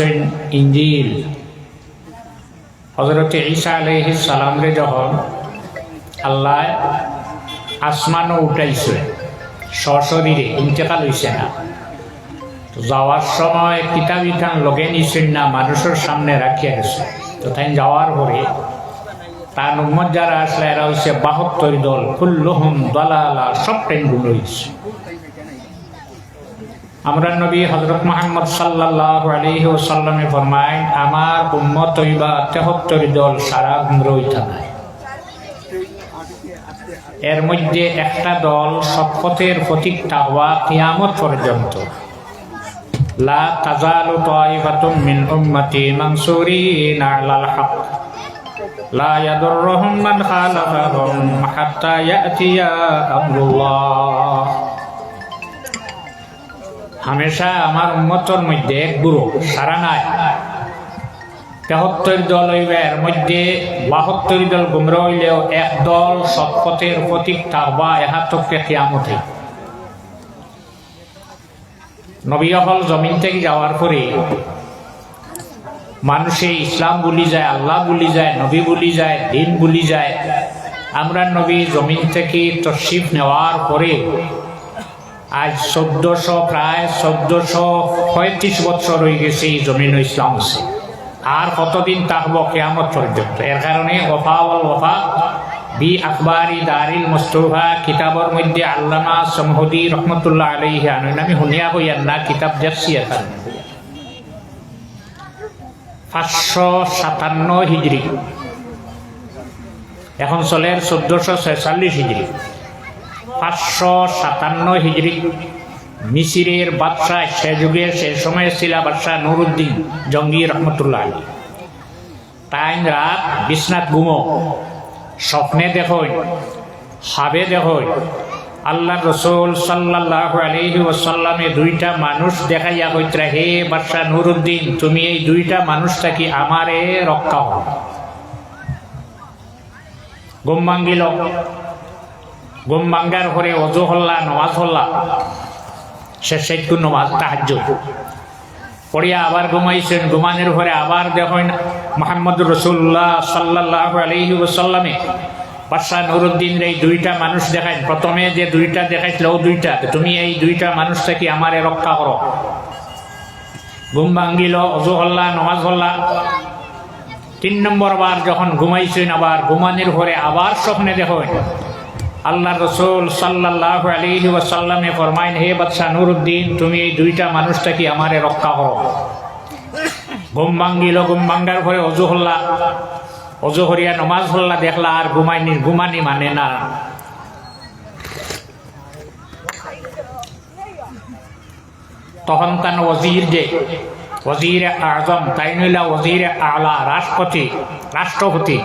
হইছেন ইঞ্জিল। হযরত ঈসা আলাইহিস সালাম রে যখন আল্লাহ আসমানও উঠাইছে, সশরীরে ইন্তেকাল হইছে না, যাওয়ার সময় কিতাব ইখান লগে নিছেন না, মানুষের সামনে রাখিয়া গেছে। তো তাই যাওয়ার পরে তার উম্মত যারা আসলে এরা হচ্ছে ৭২ দল, কুল্লুহুম দালালা, সব টাইম গুলো হয়েছে। আমরা নবী হযরত মুহাম্মদ সাল্লাল্লাহু আলাইহি ওয়াসাল্লামে ফরমায়, আমার উম্মত হইবা ৭৩ দল, সারা গুমরা হইতা নাই। এর মধ্যে একটা দল সৎপথের প্রতীক তাওয়া কিয়ামত পর্যন্ত। লা তাজালু তাইফাতুম মিন উম্মতি মানসুরিনা আলাল হক লা ইয়াদুররুহুম মান খালাফাহুম হাত্তা ইয়াতিয়া আমরুল্লাহ। হামেশা আমার উম্মতের মধ্যে এক গ্রুপ, সারা নাই, ৭৩ দল হইবে। এর মধ্যে ৭২ দল গুমরা হইলেও এক দল সৎপথের প্রতীক তাওবা, ইহা তকে কিয়ামতে। নবী হল জমিন থেকে যাওয়ার পরে মানুষে ইসলাম ভুলি যায়, আল্লাহ ভুলি যায়, নবী ভুলি যায়, দিন ভুলি যায়। আমরা নবী জমিন থেকে তশরিফ নেওয়ার পরে আজ প্রায় ১৪৩৫ বছর হয়ে গেছে এই জমিন ইসলাম আছে। আর কতদিন থাকবো কিয়ামত পর্যন্ত। এর কারণে ওয়াফা ওয়াল ওয়াফা বি আখবারি দারিল মুস্তাফা কিতাবের মধ্যে আল্লামা সমহুদি রহমতুল্লাহ আলাইহি আনইন, আমি শুনিয়া কইয়ার না, কিতাব দেখছি এখন ৫৫৭ হিজরি, এখন চলে ১৪৪৬ হিজরি। ৫৫৭ হিজরি মিসিরের বাদশাহ, সে যুগে সে সময় ছিল বাদশাহ নুরুদ্দিন জঙ্গি রহমতুল্লাহ আলাইহি। তাই রাত বিছনাত ঘুমো, স্বপ্নে দেখোই, হাবে দেখোই আল্লাহ রসুল সাল্লাল্লাহু আলাইহি ওয়াসাল্লামে দুইটা মানুষ দেখাইয়া কইতরা, হে বাদশাহ নুরুদ্দিন, তুমি এই দুইটা মানুষটাকে আমারে রক্ষা হও। ঘুম ভাঙ্গিল, ঘুম ভাঙ্গার পরে অজু হল্লা, নমাজ হল্লা, শেষ নমাজ তাহাজ্জুদ পড়িয়া আবার ঘুমাইছেন। ঘুমানোর পরে আবার দেখেন মুহাম্মদ রাসূলুল্লাহ সাল্লাল্লাহু আলাইহি ওয়াসাল্লামে বাদশাহ নুরুদ্দিন এই দুইটা মানুষ দেখায়। প্রথমে যে দুইটা দেখাইছিল ও দুইটা, তুমি এই দুইটা মানুষটাকে আমারে রক্ষা করো। ঘুম ভাঙ্গিল, অজু হল্লা, নমাজ হল্লা। ৩ নম্বর বার যখন ঘুমাইছেন, আবার ঘুমানোর পরে আবার স্বপ্নে দেখেন আল্লাহ রসুল সাল্লাল্লাহু আলাইহি ওয়াসাল্লামে ফরমাইন, হে বাদশাহ নুরুদ্দিন, তুমি এই দুইটা মানুষটাকে আমারে রক্ষা করো। ঘুম ভাঙ্গিল, ঘুম ভাঙ্গার পরে অজু হল্লা, অজু হরিয়া নমাজ হল্লা, দেখলা আর ঘুমানি মানে না। তখন তান ওজির যে ওজির আজম, তাই নইলা ওজির আলা, রাষ্ট্রপতি,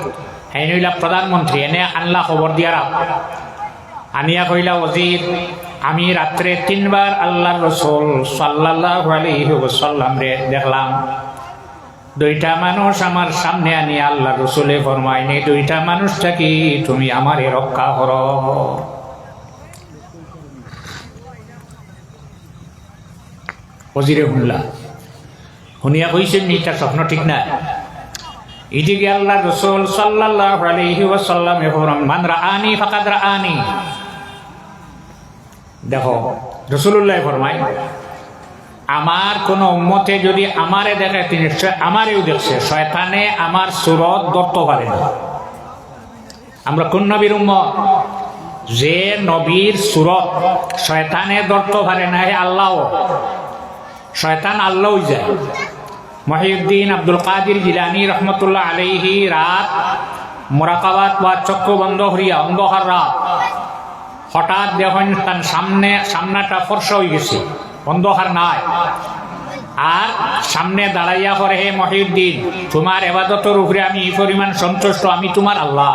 তাই নইলা প্রধানমন্ত্রী, এনে আনলা খবর দিয়ারা। আনিয়া কইলা, ওজির, আমি রাত্রে ৩ বার আল্লাহর রসুল সাল্লাল্লাহু আলাইহি ওয়াসাল্লাম রে দেখলাম। দুইটা মানুষ আমার সামনে আনিয়া আল্লাহ রসুলে ফরমাইনি, দুইটা মানুষটাকে তুমি আমারে রক্ষা করো। ওজিরে শুনলা, শুনিয়া কইছেন এটা স্বপ্ন ঠিক না। এদিকে আল্লাহ রসুল সাল্লাল্লাহু আলাইহি ওয়াসাল্লাম ফরমান, মান রাআনি ফাকাদ রাআনি। দেখো রাসূলুল্লাহ ফরমায়, আমার কোন উম্মতে যদি আমারে দেখে, নিশ্চয় আমারেও দেখছে। শয়তানে আমার সুরত ধরতে পারে না। আমরা কোন নবীর উম্মত? যে নবীর সুরত শয়তানে ধরতে পারে না, হে আল্লাহ। শয়তান আল্লাহই যায়। মহিউদ্দিন আব্দুল কাদির জিলানী রহমতুল্লাহ আলাইহি রাত মুরাকাবাত বা চক্ষু বন্ধ হরিয়া অন্ধকার রাত, হঠাৎ দেখেন তার সামনাটা ফর্সা হয়ে গেছে, অন্ধকার নাই। আর সামনে দাঁড়াইয়া করে, হে মহিউদ্দিন, তোমার এবাদতের উপরে আমি এই পরিমাণ সন্তুষ্ট, আমি তোমার আল্লাহ।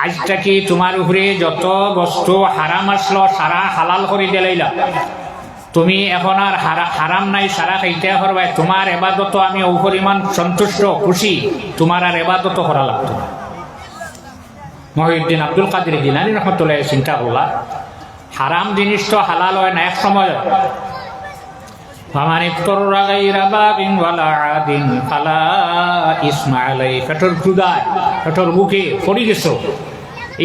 আজটা কি তোমার উপরে যত বস্তু হারাম আসলো সারা হালাল করে দিলাইলা। তুমি এখন আর হারাম নাই, সারা খাইতে পারবে। তোমার এবাদত আমি ও পরিমাণ সন্তুষ্ট, খুশি, তোমার আর এবাদত করা লাগতো না। মহিউদ্দিন আব্দুল কাদের জিলানী রহমতুল্লাহ চিন্তা করলা, হারাম জিনিস তো হালাল হয় না এক সময়। ফামান ইফতারা গায়রা বাগিন ওয়ালা আদিন ফালা ইসমা আলাইহি। পেটর ক্ষুধায় পেটর বুকে পড়ে গেছো,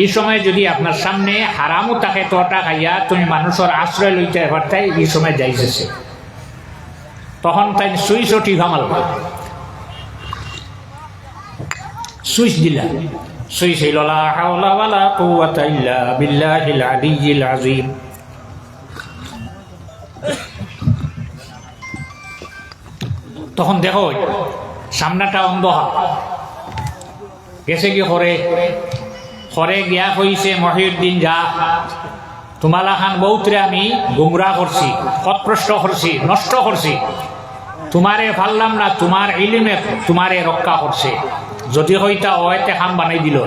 এই সময় যদি আপনার সামনে হারামও থাকে তোটা খাইয়া তুমি মানুষের আশ্রয় লইতে পারতাই, এই সময় যাইছে তখন তাই সুইচ ওটি ভাঙাল, সুইচ দিলা, সুইচ হইল লা হাওলা ওয়ালা কুওয়াতা ইল্লা বিল্লাহিল আলিয়্যিল আযীম। তখন দেখো সামনাটা অন্ধকার, গেছে কি হরে গিয়া কইছে মহিউদ্দিন যা, তোমালা খান বহুতরে আমি গুমরা করছি, পথভ্রষ্ট করছি, নষ্ট করছি, তোমারে পারলাম না, তোমার ইলিমে তোমারে রক্ষা করছে, যদি হইতা ওইতে খাম বানাই দিল।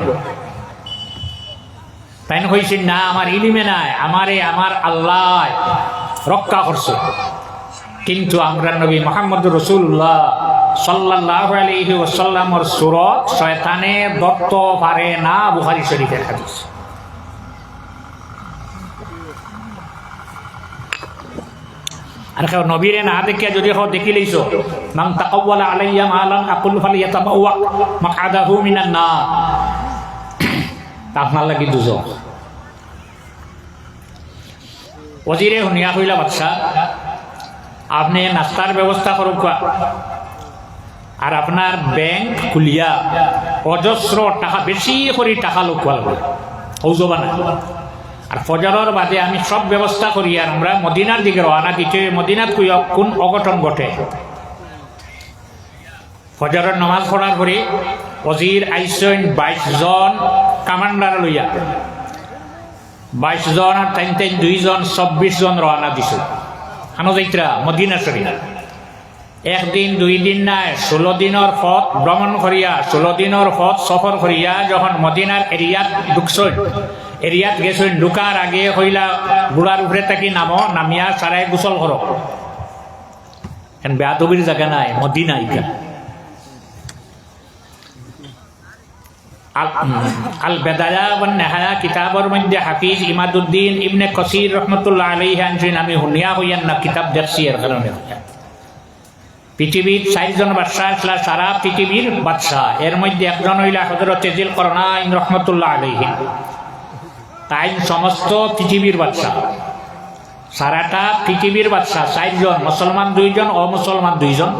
তাই কইছেন না আমার ইলিমে নাই, আমারে আমার আল্লাহ রক্ষা করছে। কিন্তু আমরা নবী মুহাম্মদুর রাসূলুল্লাহ সাল্লাল্লাহু আলাইহি ওয়াসাল্লামের সুরত শয়তানে ধরতে পারে না, বুখারী শরীফের হাদিস। আর কেউ নবীরে না দেখিয়া যদি কেউ দেখি লইছো, মান তাকাওয়ালা আলাইয়া মা লাম আকুল ফালিয়াতাবাওয়া মাকআদাহু মিনান নার, তা আপনার লাগি দুজক। ওজিরে হুনিয়া কইলা বাদশা আপনি নাস্তার ব্যবস্থা করুক, আর আপনার ব্যাংক খুলিয়া অজস্র টাকা, বেশি করে টাকা লোক লাগবে হৌজবা না, আর ফজরের বাদে আমি সব ব্যবস্থা করি আর আমরা মদিনার দিকে রওনা দিতে। মদিনাত কোন অঘটন ঘটে, ফজরের নামাজ পড়ার পরে ওজির আইসেন 22 জন কমান্ডার লইয়া, 22 জন আর 2 জন 24 জন রওনা দিছে আনোযাত্রা মদিনা শরীফ। একদিন 2 দিন নাই, 16 দিনের পথ ভ্রমণ করিয়া, 16 দিনের পথ সফর করিয়া যখন মদিনার এরিয়াত ঢুকছেন, এরিয়াত গেছেন, ঢুকার আগে হইলা গুড়ার উপরে থাকি নামিয়া সারাই গোসল করো, বেয়াদবির জায়গা নাই মদিনা। আল বেদায়া ওয়ান নেহায়া কিতাবের মধ্যে হাফিজ ইমাদুদ্দিন ইবনে কাসির রহমতুল্লাহ আলাইহি আনছেন, আমি হুনিয়া হইয়ান না কিতাব দেখছি এর কারণে। পৃথিবীর 4 জন বাদশাহ, সারা পৃথিবীর বাদশাহ, এর মধ্যে একজন হইলা হযরত যিলকরনাইন রহমতুল্লাহ আলাইহি। তাই সমস্ত পৃথিবীর বাদশাহ, সারাটা পৃথিবীর বাদশাহ 4 জন, মুসলমান 2 জন, অমুসলমান 2 জন।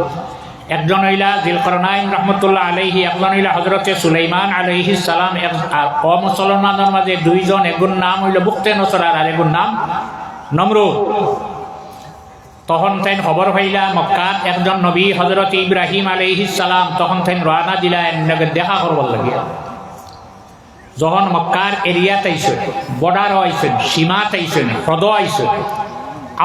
একজন হইলা যিলকরনাইন রহমতুল্লাহ আলাইহি, একজন হইলা হযরত সুলাইমান আলাইহিস সালাম। আর অমুসলমানদের মাঝে 2 জন, একজন নাম হইল বুখতে নসর আর একজন নাম নমরুদ। তখন তাই খবর হইলা মক্কার একজন নবী হযরত ইব্রাহিম আলাইহিস সালাম, তখন তাই রওনা দিলেন দেখা করবার লাগিয়া। যখন মক্কার এরিয়াতে আইসেন, বর্ডার আইসেন, সীমাতে আইসেন, হ্রদ আইসেন,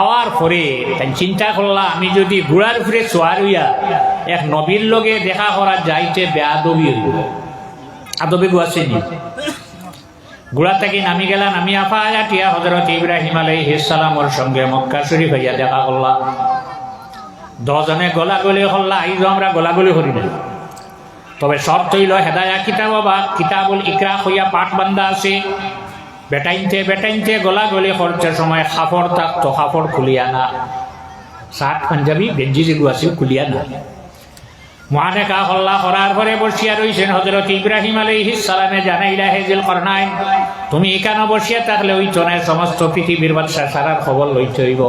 আওয়ার পরে তাই চিন্তা করলা আমি যদি ঘোড়ার উপরে সোয়ার হইয়া এক নবীর লগে দেখা করা যাইতে বেয়াদবি হইব, আদবে গুয়াছেনি। ঘোড়া থেকে নামি গেলা, নামি আফা আয়াটিয়া হযরত ইব্রাহিম আলাইহিস সালামের সঙ্গে মক্কা শরীফ হইয়া দেখা করলা। 10 জনে গলাগলি করলা, আইজ আমরা গলাগলি করি না, তবে শর্ত হইল হেদায়া কিতাব বা কিতাবুল ইকরা হইয়া পাঠ বান্ধা আছে। বেটাইনতে গলাগলি করতে সময় কাপড় থাকতো, কাপড় খুলিয়া না, শার্ট পাঞ্জাবি গেঞ্জি যেগুলো আছে খুলিয়া না। মহানেকা হল্লা করার পরে বসিয়া রইছেন হযরত ইব্রাহিম আলাইহিস সালামে। জানাইলা হে যিলকরনাইন, তুমি এখানে বসিয়া থাকলে ওই জনের সমস্ত পৃথিবীর বাদশাহ সারার খবর লইতে হইব।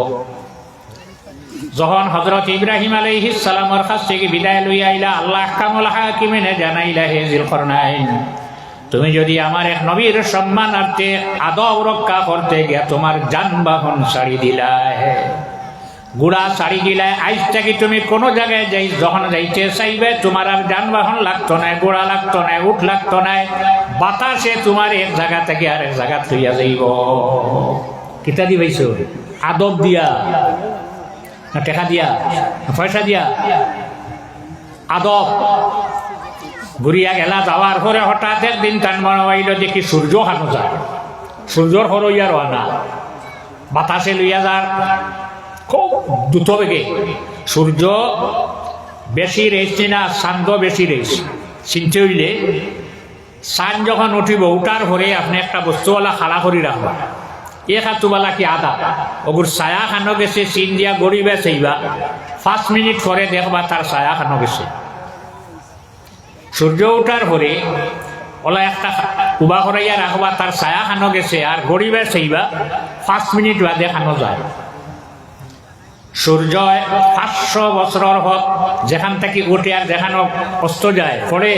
যখন হযরত ইব্রাহিম আলাইহিস সালামের কাছ থেকে বিদায় লইয়া আইলা, আল্লাহ আহকামুল হাকিমিনে জানাইলা হে যিলকরনাইন, তুমি যদি আমার এক নবীর সম্মানার্থে আদব রক্ষা করতে গিয়া তোমার যানবাহন ছাড়ি দিলাই, গুড়া ছাড়ি দিলাই, আজ থেকে তুমি কোনো জায়গায় যাই যখন যাইতে চাইবে তোমার আর যানবাহন লাগতো না, গোড়া লাগতো না, উঠ লাগতো না, বাতাসে তোমার এক জায়গা থেকে আরেক জায়গা থইয়া যাইব। কিতা দি পাইছ? আদব দিয়া না টেকা দিয়া না পয়সা দিয়া? আদব। ঘুরিয়া গেলা, যাওয়ার পরে হঠাৎ একদিন টান বানাইল দেখি সূর্য হানো যায়, সূর্যর হরইয়া রানা, বাতাসে লইয়া যার খুব দ্রুত বেগে। সূর্য বেশি রেইছে না, চান্দ বেশি রেইছে। চিনতে হইলে চান যখন উঠিব, উঠার পরে আপনি একটা বস্তুওয়ালা খাড়া করে রাখবা, এক হাতুবালা কি আদা ওগুর ছায়া খানো গেছে চিন দিয়া গড়িবে সেইবা 5 মিনিট পরে দেখবা তার ছায়া খানো গেছে। সূর্য উঠার পরে ওলা একটা উবা করাইয়া রাখবা তার ছায়া খানো গেছে আর গড়িবে সেইবা 5 মিনিট বাদে খানো যায়। সূর্য 500 বছরের হক যেখান থেকে উঠে আর যেখানে অস্ত যায় পরে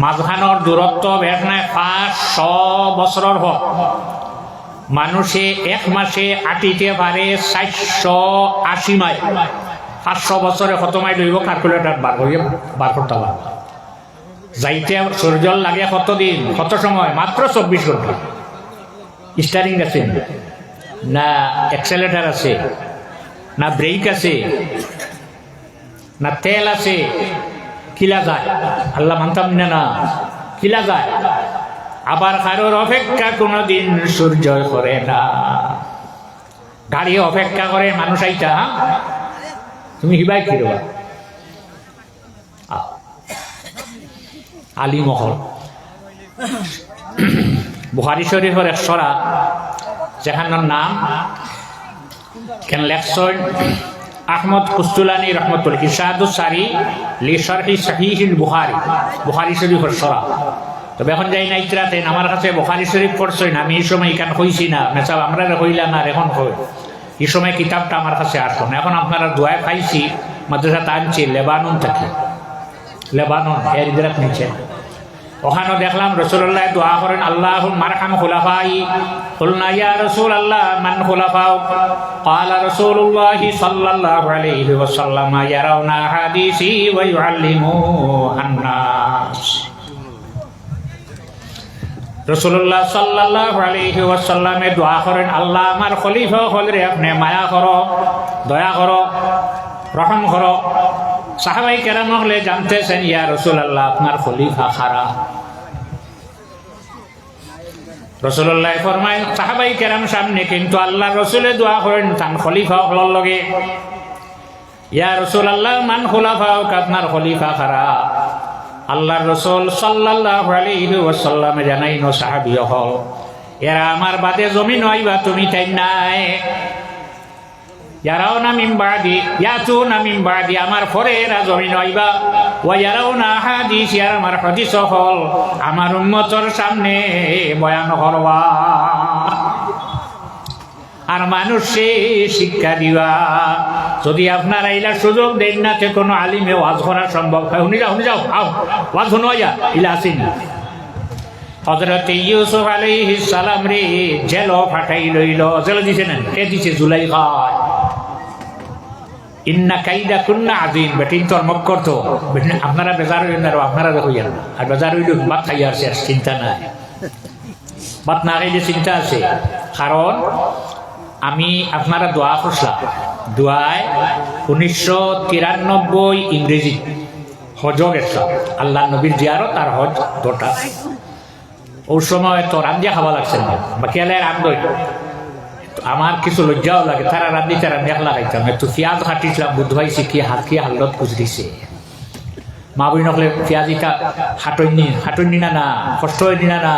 মাঝখানোর দূরত্ব বেশ নাই 500 বছরের হক। মানুষে এক মাসে আটিতে পারে 480 মাইল। 500 বছরে কত মাইল হইব ক্যালকুলেটার বার করতে পারবে। যাইতে সূর্য লাগে কত দিন কত সময়? মাত্র 24 ঘন্টা। স্টারিং আছে না, অ্যাক্সেলেটার আছে না, ব্রেক আছে না, তেল আছে, কিলা যায় আল্লাহ মানতাম না, কিলা যায়। আবার কারোর অপেক্ষা কোনোদিন সূর্য করে না। গাড়ি অপেক্ষা করে মানুষ আইতা, তুমি হিবাই কি রবা আলী মহল বুখারী শরীফের এক সরা যেখানের নাম কেন লেখছেন আহমদ কুস্তুলানি রহমতুল্লাহ ইরশাদুস সারি লি শারহি সহিহুল বুখারী, বুখারী শরীফের সরা। তবে এখন যাই না ইতরাতে আমার কাছে বুখারী শরীফ পড়ছেন, আমি এই সময় এখানে হইছি না, মেসাব আমরা হইলা না, এখন হই এই সময় কিতাবটা আমার কাছে আসুন। এখন আপনারা দোয়ায় পাইছি মাদ্রাসা টানছি লেবানন থেকে, লেবানন এর ইদরাক নিচে। ওখানে দেখলাম রাসূলুল্লাহ দোয়া করেন আল্লাহুম্মা আরহাম খুলাফাই। কুলনা ইয়া রাসূলুল্লাহ মান খুলাফাউ? ক্বালা রাসূলুল্লাহ সাল্লাল্লাহু আলাইহি ওয়াসাল্লাম ইয়ারাউনা হাদিসি ওয়া ইউআল্লিমুনান নাস। রাসূলুল্লাহ সাল্লাল্লাহু আলাইহি ওয়াসাল্লামে দোয়া করেন আল্লাহ আমার খলিফা হলরে আপনি মায়া করো, দয়া করো, রহম করো। সাহাবাই কেরাম হলে জানতেছেন ইয়া রাসূলুল্লাহ আপনার খলিফা খারা। রাসূলুল্লাহ ফরমায় সাহাবাই কেরাম সামনে, কিন্তু আল্লাহ রাসূলে দোয়া করেন তান খলিফা হলর লগে, ইয়া রাসূলুল্লাহ মান খুলাফাউ? আপনার খলিফা খারা। আল্লাহর রাসূল সাল্লাল্লাহু আলাইহি ওয়াসাল্লাম জানাইনো সাহাবী হল এরা আমার বাদে জমিন হইবা তুমি তাই নাই। ইয়ারাউনা মিন বাদি ইয়াতুনা মিন বাদি আমার পরে এরা জমিন হইবা। ওয়া ইয়ারাউনা হাদিস ইয়ার আমার হাদিস হল আমার উম্মতের সামনে বয়ান করবা আর মানুষে শিক্ষা দিবা। যদি আপনারা ইলা সুযোগ দেন না তে কোনো আলিমে ওয়াজ করা সম্ভব হয়? শুনি যাও আও ওয়াজ শুনো যা ইলা আসেন। হযরত ইউসুফ আলাইহিস সালাম রে জেল ফাটাই লইল, জেল দিছে না, কে দিছে? জুলাইখা। ইন্না কাইদা কুন্না আযীম। বেটিন তোর মক্কর তো আপনারা বেজার হইলেন না, আপনারা হইলেন না। আর বেজার হইল বাদ খাইয়া আছে, চিন্তা নাই, বাদ না খাইলে চিন্তা আছে। কারণ আমি আপনারা দোয়া করলাম, দোয়ায় 1993 ইংরেজি হজ গেছিলাম, আল্লাহ নবীর জিয়ারত আর হজ দুটা। ওই সময় তো রান্দিয়া খাওয়া লাগছে না, বাকি আলে রান্ধই। আমার কিছু লজ্জাও লাগে, তারা রান্দিতে রান্দিয়া লাগাইতাম, একটু পেঁয়াজ কাটিছিলাম, বুধ ভাইছি কি হালত গুজরিছে। মা বই নকলে পেঁয়াজ ইটা হাটনি না কষ্ট হয়নি না।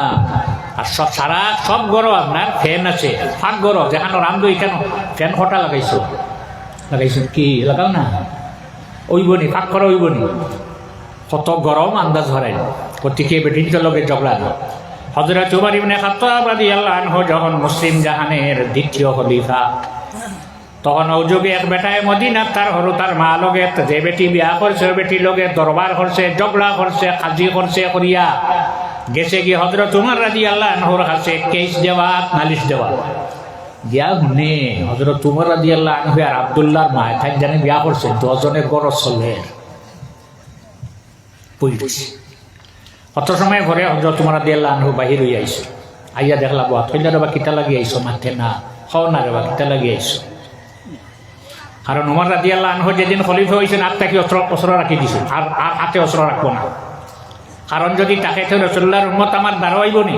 আর সারা সব গরম আপনার ফ্যান আছে, ফাঁক গরম যেখানে রান্ধো কেন ফ্যান খটা লাগাইছো কি লাগাও না, ওইবনি ফাঁক করা ওইবনি, কত গরম আন্দাজ ধরেন। গতিকে বেটিনটার লগে ঝগড়া না। হযরত উমর ইবনে খাত্তাব রাদিয়াল্লাহু আনহু যখন মুসলিম জাহানের দ্বিতীয় খলিফা, তখন ও যুগে এক বেটায় মদিনার তার হরু তার মা লগে যে বেটি বিয়া করছে ওই বেটির লগে দরবার করছে, ঝগড়া করছে, কাজি করছে, করিয়া গেছে গিয়ে হযরত উমর রাদিয়াল্লাহু আনহুর কাছে কেস দেওয়া, নালিশ দেওয়া গিয়া শুনে হযরত উমর রাদিয়াল্লাহু আনহু আর আব্দুল্লাহর মা তাই জানে বিয়া করছে, 10 জনের গরজ চলে পইছে। কত সময় ঘরে হযরত উমর রাদিয়াল্লাহু আনহু বাহির হয়ে আইছে, আইয়া দেখলা বাবা কইলা রে বা কিতা লাগি আইছো? মাঠে না খাও না রে বা কিতা লাগি আইছো? কারণ উমর রাদিয়াল্লাহু আনহু যেদিন খলিফা হয়েছেন আত্মাকে অস্ত্র রাখি দিছে, আর হাতে অস্ত্র রাখবো না। কারণ যদি তাকে তো রাসূলুল্লাহর উম্মত আমার দাঁড়াইব নি।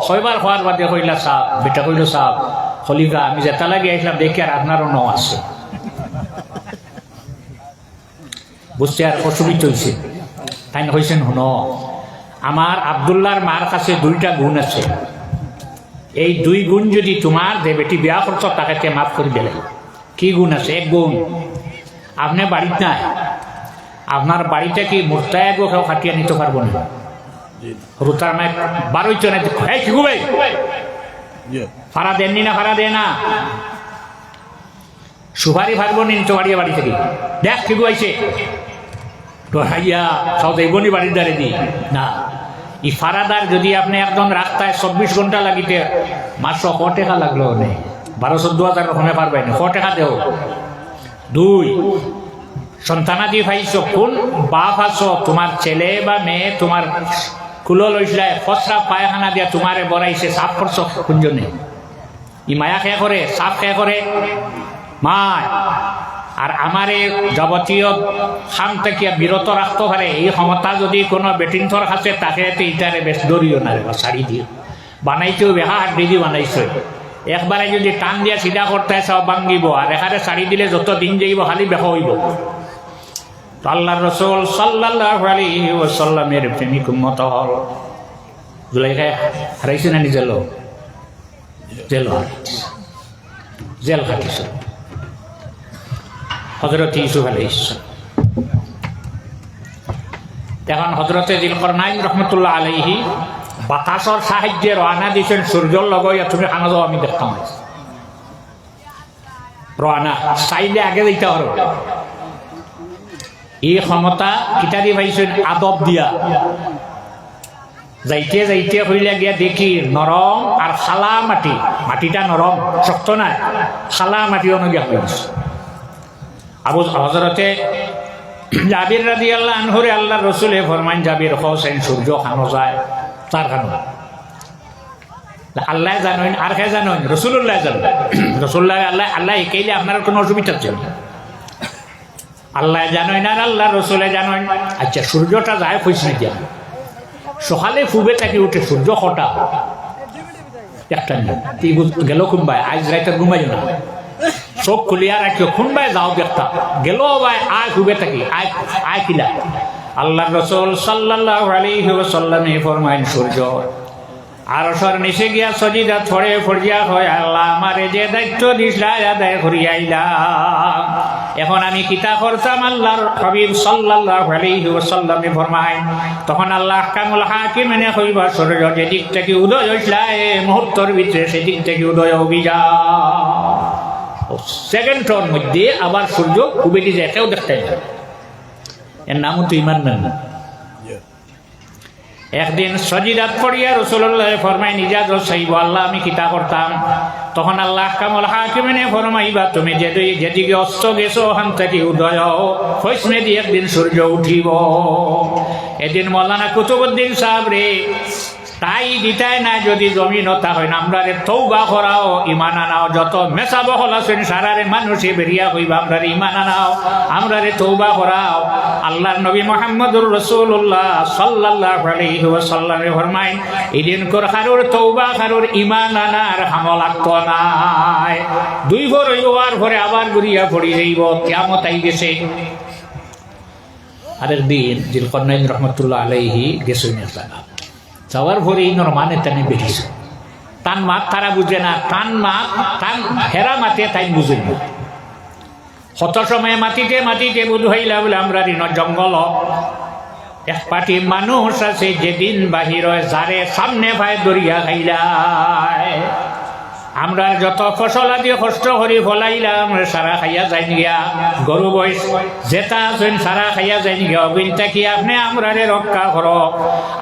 ছয়বার হওয়ার বাদে কইলা সাহেব, বেটা কইল সাহেব খলিফা আমি যেটা লাগি আইসলাম দেখি আর আপনারও ন আছে, বুঝতে আর অসুবিধা হয়েছে। তাই হয়েছেন শুন, আমার আব্দুল্লাহর মার কাছে 2টা গুণ আছে, এই 2 গুণ যদি তোমার যে বেটি বিয়া করছ তাকে মাফ করে দিলে। কি গুণ আছে? 1 গুণ, আপনি বাড়িতে নাই, আপনার বাড়িতে কি মোর্তায় গো কেউ খাটিয়ে নিতে পারবো না। রুতার মায় 12 জনে কি গো ভাই ভাড়া দেননি না, ভাড়া দেয় না, সুপারি ভারবো নিতে বাড়িয়ে বাড়ি থেকে দেখ কি গুয়াইছে তো হাইয়া সব দেবনি বাড়ির দ্বারে দি না। ই ফারাদার যদি আপনি একদম রাস্তায় 24 ঘন্টা লাগিতে মাত্র 100 টাকা লাগলো নেই, 12-14 হাজার পারবেন, 100 টাকা দেও। 2 সন্তানাদি ভাইছো, কোন বাপ আছো, তোমার ছেলে বা মেয়ে তোমার কুলো লইসলায় ফসরা পায়খানা দিয়া তোমারে বড়াইছে, সাফ করছো কোনজনে? ই মায়া খেয়ে করে, সাফ খেয়ে করে মায়। আর আমারে যাবতীয় খাম থেকে বিরত রাখতে পারে এই ক্ষমতা যদি কোনো বেটিনথর আছে তাকে ইটারে বেশ দরিও না, শাড়ি দিয়ে বানাইছেও বেহা হাড্ডি দিয়ে বানাইছে, একবারে যদি টান দিয়া সিধা করতে সব ভাঙ্গিব, আর এখানে শাড়ি দিলে যত দিন যাইব খালি বেহা হইব। আল্লাহ রসুল সাল্লাল্লাহু আলাইহি ওয়াসাল্লামের প্রেমিক উম্মত হল জুলাইখা হারাইছে না নিজের লোক জেল খাটিছে হযরত ইউসুফ আলাইহিস সালাম। তখন হযরতে যিলকরনাইন রাহমাতুল্লাহ আলাইহি বাতাসর সাহায্যে রওনা দিয়েছেন সূর্যর লগইয়া, তুমি খানা যাও আমি দেখতাম রওনা চাইলে আগে যাইতে পারো। এই ক্ষমতা কিতারি পাইছেন আদব দিয়া, যাইতে যাইতে হইলে গিয়া দেখি নরম আর খালা মাটি, মাটিটা নরম শক্ত না, খালা মাটি অনুগিয়া হয়েছে। আবু হযরতে জাবির রাদিয়াল্লাহু আনহুরে আল্লাহ রসুলে ফরমান, জাবির হোসেন সূর্য খানো যায় তার খানো আল্লাহ জানেন, আর কে জানেন? রসুল্লাহ জানেন। রসুল্লাহ আল্লাহ একেইলে আপনার কোনো অসুবিধা ছিল, আল্লাহ জানেন আর আল্লাহ রসুলে জানেন। আচ্ছা সূর্যটা যায় কইসনি দিয়া, সকালে ফুবে থাকি উঠে সূর্য কটা একটা গেল কোনবাই, আজ রাইতে ঘুমাই না, চোখ খুলিয়া রাখিও কোনবাই যাও দেখতা গেল ভাই আয় ফুবে থাকি আয় কিলা। আল্লাহ রসুল সাল্লাল্লাহু আলাইহি ওয়াসাল্লামে ফরমাইন, সূর্য আরশের নিচে গিয়া সজিদা ছড়ে ফরিয়া হয়, আল্লাহ আমারে যে দায়িত্ব দিছলা আদায় করিয়াইলাম, এখন আমি কিতা করতাম? আল্লাহর হাবিব সাল্লাল্লাহু আলাইহি ওয়াসাল্লামে ফরমায়, তখন আল্লাহ আহকামুল হাকিম এনে কইবা, সূর্য যে দিক থেকে উদয় হইছলা এই মুহূর্তের ভিতরে সেদিক থেকে উদয় হবি যা, সেকেন্ডের মধ্যে আবার সূর্য উবেটি যায়, কেউ দেখতে যায়। এর নামও তো ইমান নেন। একদিন সজিদাত পড়িয়া রাসূলুল্লাহ ফরমায়, নিজাত সাইব আল্লাহ আমি কিতা করতাম? তখন আল্লাহ আহকামুল হাকিমিনে ফরমাইবা, তুমি যেদিকে অস্ত গেছো ওখান থেকে উদয় ফৈসমে দিয়ে একদিন সূর্য উঠিব। এদিন মৌলানা কুতুবউদ্দিন সাহেব রে তাই দিতাই না, যদি জমিনতা হয় না আমরা তৌবা করাও, ইমান আনাও, যত মেসা বহল আছেন সারারে মানুষে বেরিয়া হইবা, আমরা ইমান আনাও, আমরা তৌবা করাও। আল্লাহর নবী মুহাম্মদুর রাসূলুল্লাহ সাল্লাল্লাহু আলাইহি ওয়াসাল্লামে ফরমায়, এদিন কর কারোর তৌবা কারোর ইমান আনার হামল লাগতো নাই, 2 ভোর হইবার পরে আবার ঘুরিয়া পড়ি যাইব, কিয়ামত আই গেছে। আরেকদিন যিলকরনাইন রহমাতুল্লাহ আলাইহি গেছেন আপনারা যাওয়ার পরে এই নরমানে টানে বেরিয়েছে, টান মাত তারা বুঝে না, টান মাত টান হেরা মাতে তাই বুঝে না। কত সময় মাটিতে মাটিতে বুধ হইলা বলে আমরা জঙ্গল এক পাটি মানুষ আছে, যেদিন বাহির হয় যারে সামনে ভাই দরিয়া খাইলাই, আমরা যত ফসল আদি কষ্ট করি ফলাইলাম সারা খাইয়া যাই গিয়া, গরু বয়স যেটা আছেন সারা খাইয়া যাই গিয়া, অবিনটা কি আপনি আমরা রক্ষা করো,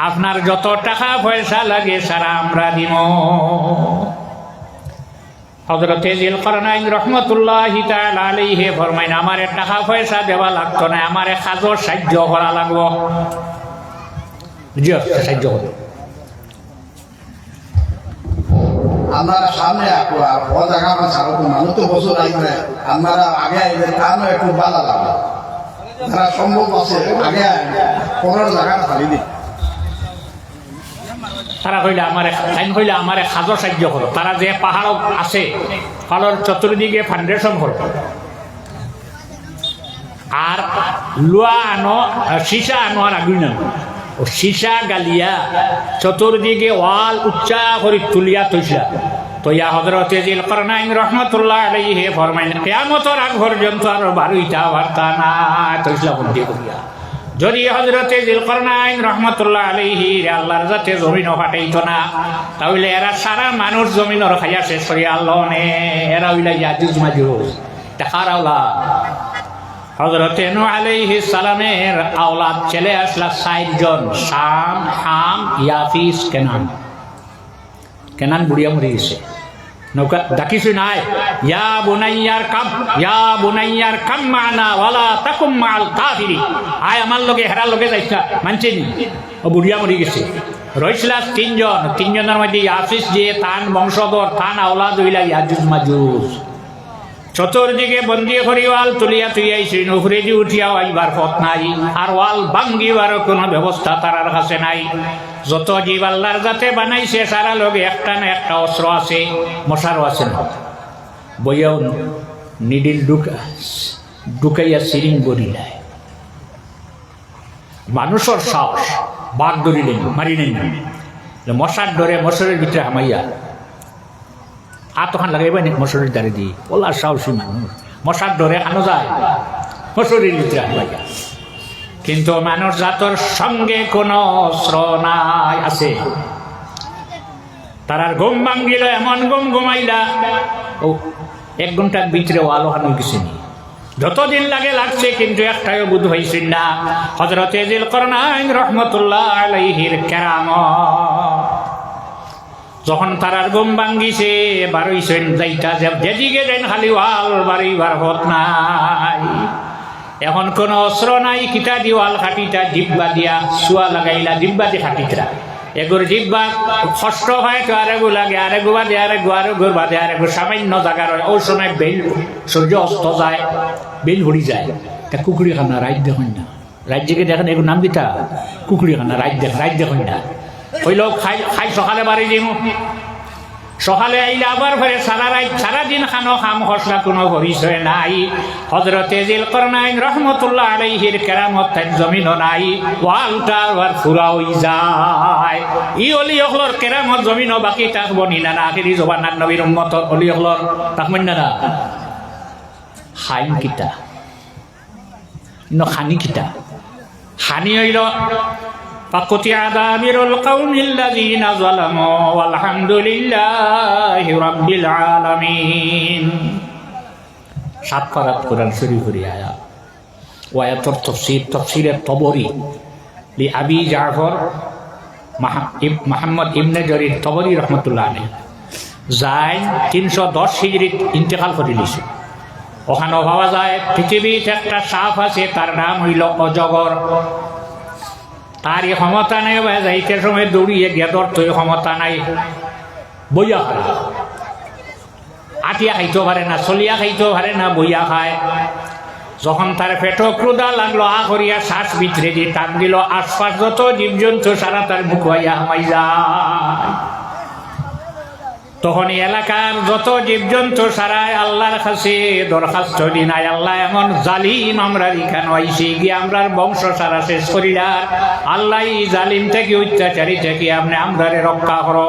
আপনার যত টাকা পয়সা লাগে সারা আমরা দিব। হযরতে যিলকরনাইন রাহমাতুল্লাহি তাআলা আলাইহি ফরমাইন, আমারে টাকা পয়সা দেওয়া লাগতো না, আমারে কাজও সাহায্য করা লাগবো, সাহায্য করো। আপনারা সামনে জায়গা মানুষ তো বছর আসবে, আপনারা আগে আইবেন, তারও একটু ভালো লাগবে, যারা সম্ভব আছে আগে পনেরো জায়গা খালি দিন। তারা কইলে আমারে সাজো সাহায্য করো, তারা যে পাহাড় আছে পাহাড়ের চতুর্দিকে ফাউন্ডেশন করো, আর লোয়া আনো, সীসা আনো, আর আগুন আনো, ও সীসা গালিয়া চতুর্দিকে ওয়াল উচ্চা করে তুলিয়া তৈসা তৈয়া হযরতে যিলকরনাইন রহমাতুল্লাহ আলাইহি ফরমাইন কিয়ামতের আগ পর্যন্ত আর বারুইটা বার্তা না তৈসলা বুদ্ধি করিয়া যদি হযরতে যিলকরনাইন রহমাতুল্লাহ আলাইহি আল্লাহর জাতে জমিন ফাটাইতো না তাহলে এরা সারা মানুষ জমিনের খাইয়া শেষ করিয়া আল্লাহ নে এরা হইলা ইয়াজুজ মাজুজ তাহারাওলা হযরতে নূহ আলাইহিস সালামের আওলাদ ছেলে আসলা 60 জন শাম হাম ইয়াফিস কেনান বুড়িয়া মরে গেছে নৌকা ডাকিস নাই ইয়া বুনাইয়ার কাম মানা ওয়ালা তাকুম মাল কাফিরি আয় আমার লগে হেরা লগে যাইছা মানছে নি ও বুড়িয়া মরে গেছে রইছিলা তিনজনের মধ্যে ইয়াফিস যে তান বংশধর তান আওলাদ হইলা ইয়াজুজ মাজুজ চতুর্দিকে বন্দি করি ওয়াল তুলিয়া তুইয়াইছি নুফরে দি উঠিয়াও আইবার পথ নাই আর ওয়াল ভাঙ্গিবার কোনো ব্যবস্থা তারার কাছে নাই যত জীব আল্লাহর জাতে বানাইছে সারা লগে একটা না একটা অস্ত্র আছে মশারও আছে না বইয়াও নিডিল ঢুকাইয়া সিরিং বরি নেয় মানুষের সাহস বাঘ ধরিলেন মারিলেন মশার ডরে মশারের ভিতরে হামাইয়া আতখান লাগাইবা নি মশারির দ্বারে দিয়ে ওলা সাহসী মানুষ মশার ডরে আনো যায় মশারির ভিতরে হামাইয়া কিন্তু মানুষ জাতর সঙ্গে কোনো অস্ত্র নাই আছে তারার ঘুম ভাঙ্গিল এমন ঘুম ঘুমাইলা ও 1 ঘন্টার ভিতরে আলো হানো কিছু নেই যতদিন লাগে লাগছে কিন্তু একটাও বুধ হয়েছে না হযরতে যিলকরনাইন রহমাতুল্লাহ আলাইহির কেরামত যখন তারার ঘুম ভাঙ্গিছে বারইছেন যাইতা যেদিকে দেন খালি ওয়াল বাড়িবার হত নাই এখন কোন অস্ত্র নাই কিতা দি ওয়াল খাটিটা জিব্বা দিয়া শুয়া লাগাইলা জিব্বা দি খাটিতরা এগুর জিব্বা কষ্ট হয় তো আরেগু লাগে আরেগু বাদে আরেগু বাদে আরেগু সামান্য জায়গা রয় ওই সময় বেল সূর্য অস্ত যায় বেল হরি যায় তা কুকুরি খানা রাইত দেখুন না রাজ্যকে দেখেন এগুলো নাম দিতা কুকুরি খানা রাইত দেখুন না ওই লোক খাই সকালে বাড়ি দিম সকালে আইলে আবার ফেরে সারাদিন খানো খাম খসলা কোনো পরিচয় নাই হযরতে যিলকরনাইন রহমাতুল্লাহ আলাইহির কেরামত তাই জমিন নাই ওয়ালটা আর ফুরা হই যায় ই অলি হলর কেরামত জমিন বাকি থাকব নিনা না আখিরি জবানার নবীর উম্মত অলি হলর থাকবেন না খাইন কিতা খানি কিতা খানি হইল فقطع دابر القوم الذين ظلموا والحمد لله رب العالمين সাত পারাত কোরআন শরীফের আয়াত ওয়ায়াতুর তাফসীর তবরী লি আবি জাফর মুহাম্মদ ইবনে জরির তবরী রাহমাতুল্লাহ আলাইহি যায় 310 হিজরিত ইন্তেকাল করিলেছে ওখানে পাওয়া যায় পৃথিবীতে একটা সাপ আছে তার নাম হইল অজগর তার ক্ষমতা নাই যাইতে সময় দৌড়িয়ে গিয়ে ধরতো ক্ষমতা নাই বইয়া খায় আটিয়া খাইতেও পারে না চলিয়া খাইতেও পারে না বইয়া খায় যখন তার পেটো ক্রুদা লাগলো করিয়া শ্বাস ভিতরে দিয়ে টান দিল আশপাশ যত জীবজন্তু সারা তার মুখ হইয়া হামাই যায় তখন এলাকার যত জীবজন্তু সারায় আল্লাহর কাছে দরখাস্ত দিনাই আল্লাহ এমন জালিম আমরা এখানে আইসি গিয়ে আমরার বংশ সারা শেষ করিলার আল্লাহ জালিম থেকে অত্যাচারী থেকে আপনি আমরারে রক্ষা করো